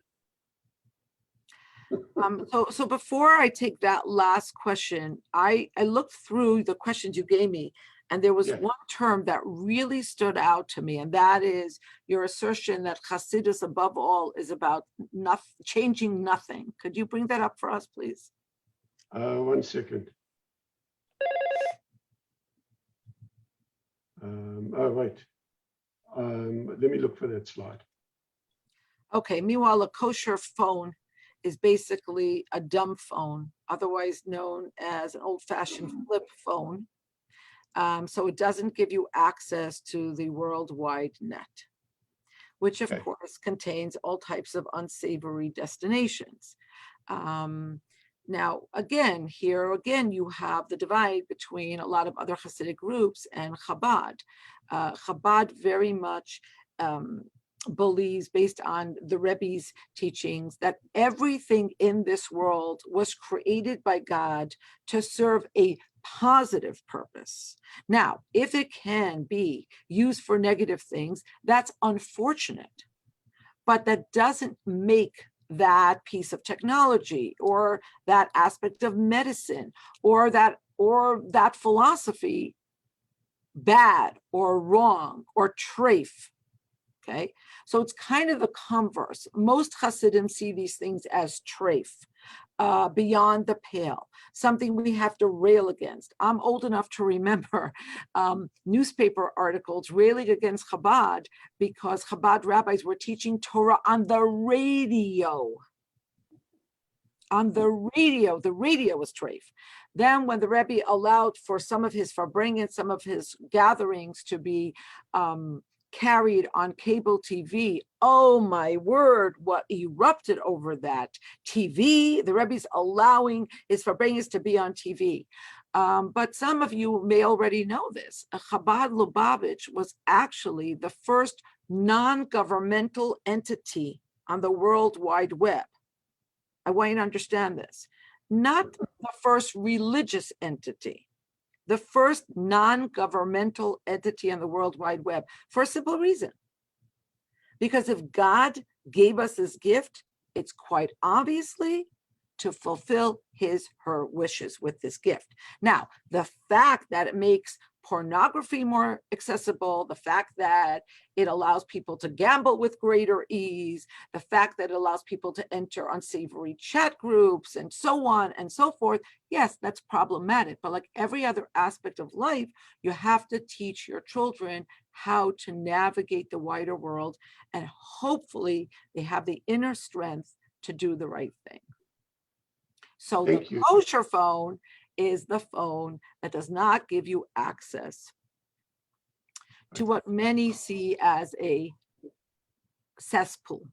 So before I take that last question, I looked through the questions you gave me, and there was one term that really stood out to me, and that is your assertion that Hasidus, above all, is about changing nothing. Could you bring that up for us, please? 1 second. Oh, wait. Let me look for that slide. Okay, meanwhile, a kosher phone is basically a dumb phone, otherwise known as an old-fashioned flip phone. So it doesn't give you access to the worldwide net, which of course contains all types of unsavory destinations. Now, again, you have the divide between a lot of other Hasidic groups and Chabad. Chabad very much believes, based on the Rebbe's teachings, that everything in this world was created by God to serve a positive purpose. Now, if it can be used for negative things, that's unfortunate, but that doesn't make that piece of technology or that aspect of medicine or that philosophy bad or wrong or treif. Okay, so it's kind of the converse. Most Hasidim see these things as treif, beyond the pale, something we have to rail against. I'm old enough to remember newspaper articles railing against Chabad because Chabad rabbis were teaching Torah on the radio. On the radio was treif. Then when the Rebbe allowed for some of his farbrengen, some of his gatherings to be carried on cable TV. Oh my word, what erupted over that. TV, the Rebbe's allowing his farbrengens to be on TV. But some of you may already know this. Chabad Lubavitch was actually the first non-governmental entity on the World Wide Web. I want you to understand this. Not the first religious entity. The first non-governmental entity on the World Wide Web, for a simple reason. Because if God gave us this gift, it's quite obviously to fulfill her wishes with this gift. Now, the fact that it makes pornography more accessible, the fact that it allows people to gamble with greater ease, the fact that it allows people to enter unsavory chat groups and so on and so forth, yes, that's problematic. But like every other aspect of life, you have to teach your children how to navigate the wider world, and hopefully they have the inner strength to do the right thing. So the kosher phone is the phone that does not give you access to what many see as a cesspool.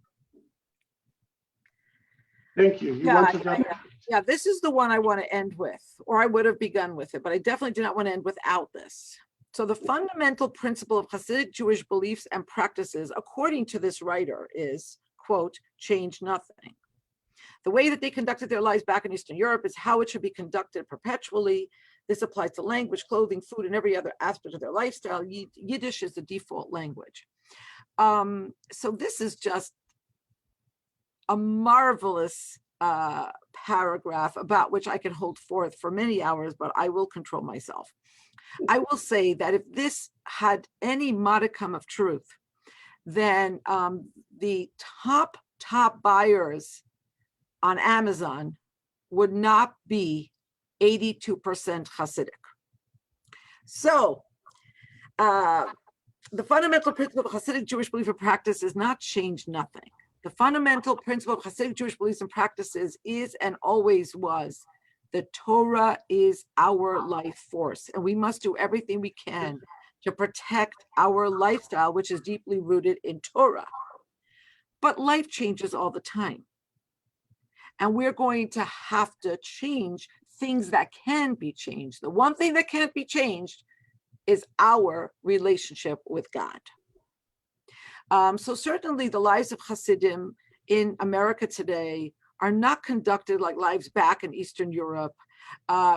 Thank you. Yeah, this is the one I want to end with, or I would have begun with it, but I definitely do not want to end without this. So the fundamental principle of Hasidic Jewish beliefs and practices, according to this writer, is, quote, change nothing. The way that they conducted their lives back in Eastern Europe is how it should be conducted perpetually. This applies to language, clothing, food, and every other aspect of their lifestyle. Yiddish is the default language. So this is just a marvelous paragraph about which I can hold forth for many hours, but I will control myself. I will say that if this had any modicum of truth, then the top buyers on Amazon would not be 82% Hasidic. So the fundamental principle of Hasidic Jewish belief and practice is not change nothing. The fundamental principle of Hasidic Jewish beliefs and practices is and always was the Torah is our life force, and we must do everything we can to protect our lifestyle, which is deeply rooted in Torah. But life changes all the time. And we're going to have to change things that can be changed. The one thing that can't be changed is our relationship with God. So certainly the lives of Hasidim in America today are not conducted like lives back in Eastern Europe,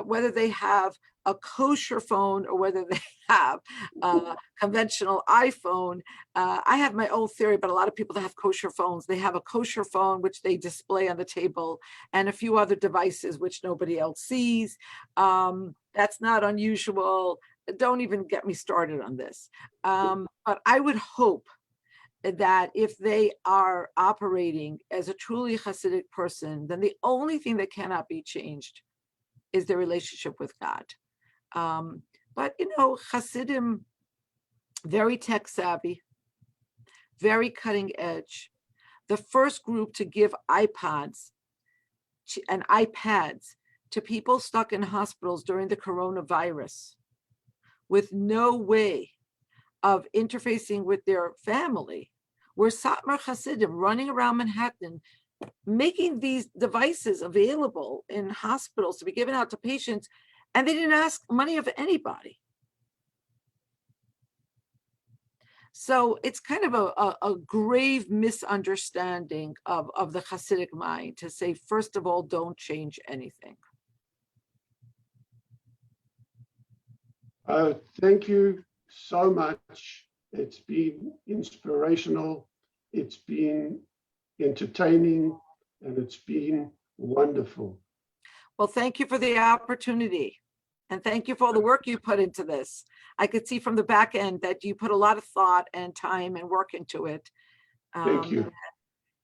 whether they have a kosher phone or whether they have a conventional iPhone. I have my own theory, but a lot of people that have kosher phones, they have a kosher phone, which they display on the table, and a few other devices, which nobody else sees. That's not unusual. Don't even get me started on this. But I would hope that if they are operating as a truly Hasidic person, then the only thing that cannot be changed is their relationship with God. But you know, Hasidim, very tech savvy, very cutting edge. The first group to give iPods and iPads to people stuck in hospitals during the coronavirus with no way of interfacing with their family, were Satmar Hasidim running around Manhattan, making these devices available in hospitals to be given out to patients, and they didn't ask money of anybody. So it's kind of a grave misunderstanding of the Hasidic mind to say, first of all, don't change anything. Thank you so much. It's been inspirational, it's been entertaining, and it's been wonderful. Well, thank you for the opportunity. And thank you for all the work you put into this. I could see from the back end that you put a lot of thought and time and work into it. Thank you.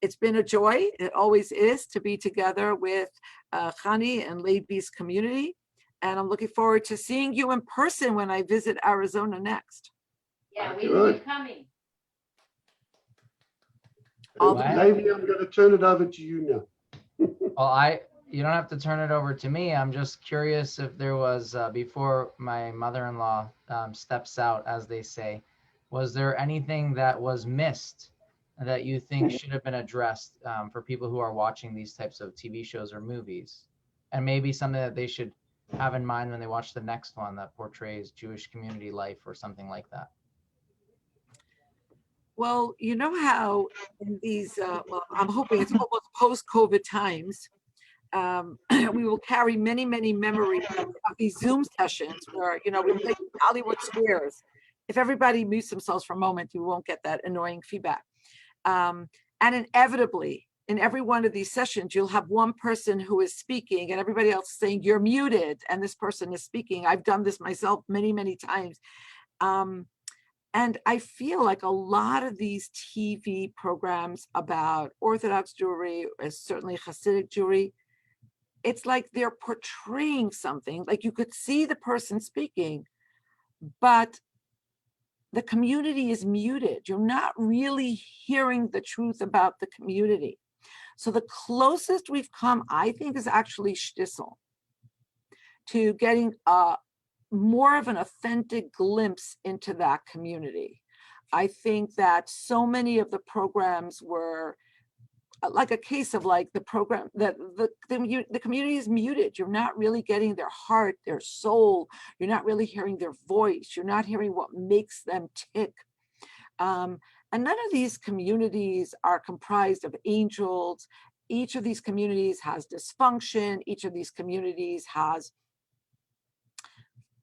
It's been a joy. It always is to be together with Chani and Levi's community. And I'm looking forward to seeing you in person when I visit Arizona next. Yeah, we Good. will be coming. Levi, I'm going to turn it over to you now. Well, you don't have to turn it over to me. I'm just curious if there was, before my mother-in-law steps out, as they say, was there anything that was missed that you think should have been addressed for people who are watching these types of TV shows or movies? And maybe something that they should have in mind when they watch the next one that portrays Jewish community life or something like that. Well, you know how in these, well, I'm hoping it's almost post-COVID times, we will carry many, many memories of these Zoom sessions where, you know, we play Hollywood squares. If everybody mutes themselves for a moment, you won't get that annoying feedback. And inevitably, in every one of these sessions, you'll have one person who is speaking and everybody else saying, you're muted, and this person is speaking. I've done this myself many, many times. And I feel like a lot of these TV programs about Orthodox Jewry, certainly Hasidic Jewry, it's like they're portraying something, like you could see the person speaking, but the community is muted. You're not really hearing the truth about the community. So the closest we've come, I think, is actually Shtisel, to getting more of an authentic glimpse into that community. I think that so many of the programs were like a case of like the program that the community is muted. You're not really getting their heart, their soul. You're not really hearing their voice. You're not hearing what makes them tick. And none of these communities are comprised of angels. Each of these communities has dysfunction. Each of these communities has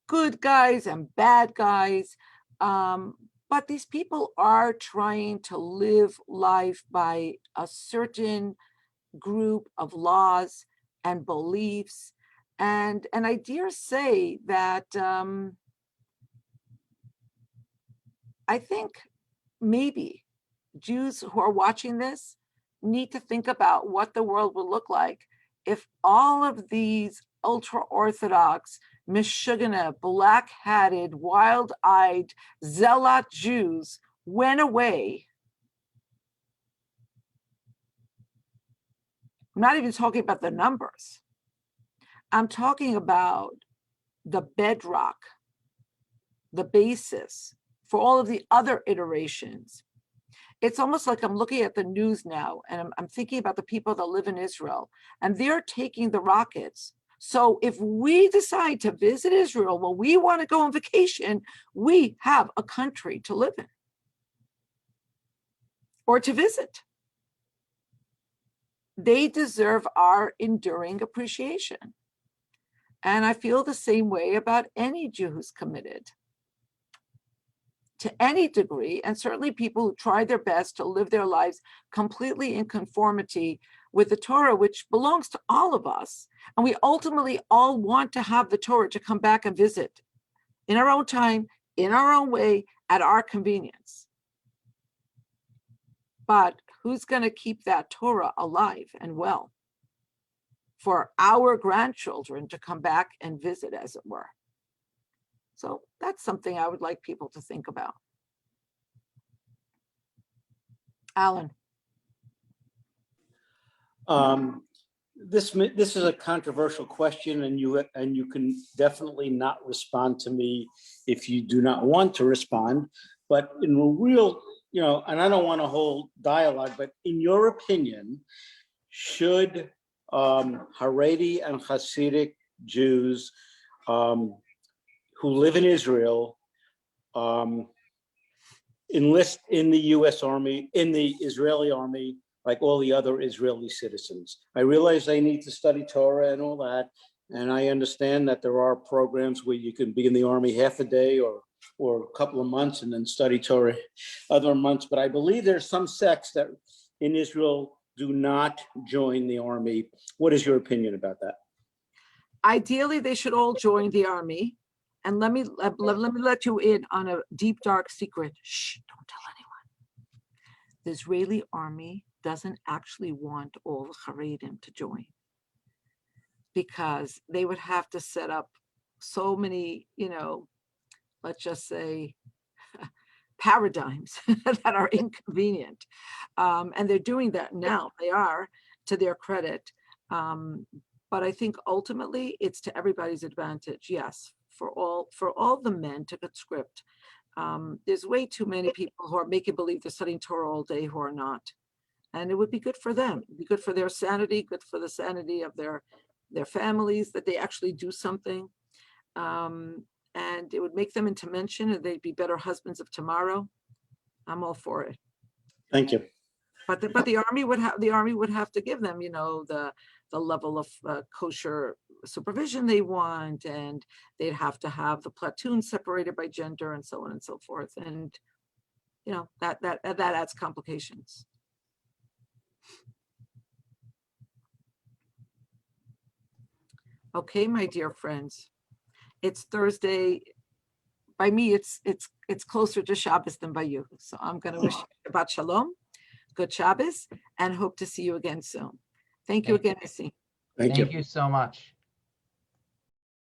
good guys and bad guys. But these people are trying to live life by a certain group of laws and beliefs. And I dare say that I think maybe Jews who are watching this need to think about what the world would look like if all of these ultra-Orthodox, Meshugana, black-hatted, wild-eyed, zealot Jews went away. I'm not even talking about the numbers. I'm talking about the bedrock the basis for all of the other iterations. It's almost like I'm looking at the news now and I'm thinking about the people that live in Israel and they're taking the rockets. So if we decide to visit Israel, well, we want to go on vacation, we have a country to live in or to visit. They deserve our enduring appreciation. And I feel the same way about any Jew who's committed to any degree, and certainly people who try their best to live their lives completely in conformity with the Torah, which belongs to all of us. And we ultimately all want to have the Torah to come back and visit in our own time, in our own way, at our convenience. But who's going to keep that Torah alive and well for our grandchildren to come back and visit, as it were? So that's something I would like people to think about. Alan. This is a controversial question, and you can definitely not respond to me if you do not want to respond. But in a real, and I don't want a whole dialogue, but in your opinion, should Haredi and Hasidic Jews who live in Israel enlist in the U.S. Army, in the Israeli army, like all the other Israeli citizens? I realize they need to study Torah and all that, and I understand that there are programs where you can be in the army half a day or a couple of months and then study Torah other months. But I believe there's some sects that in Israel do not join the army. What is your opinion about that? Ideally, they should all join the army. And let me let you in on a deep, dark secret. Shh, don't tell anyone. The Israeli army doesn't actually want all the Haredim to join, because they would have to set up so many, let's just say, paradigms that are inconvenient. And they're doing that now. They are, to their credit. But I think ultimately it's to everybody's advantage. Yes, for all the men to conscript. There's way too many people who are making believe they're studying Torah all day who are not. And it would be good for them. It'd be good for their sanity, good for the sanity of their families, that they actually do something. And it would make them into mention, and they'd be better husbands of tomorrow. I'm all for it. Thank you. But the army would have to give them, the level of kosher supervision they want, and they'd have to have the platoon separated by gender and so on and so forth. And that adds complications. Okay, my dear friends, it's Thursday. By me, it's closer to Shabbos than by you. So I'm going to wish you Shabbat Shalom, good Shabbos, and hope to see you again soon. Thank you again, Issy. Thank you so much.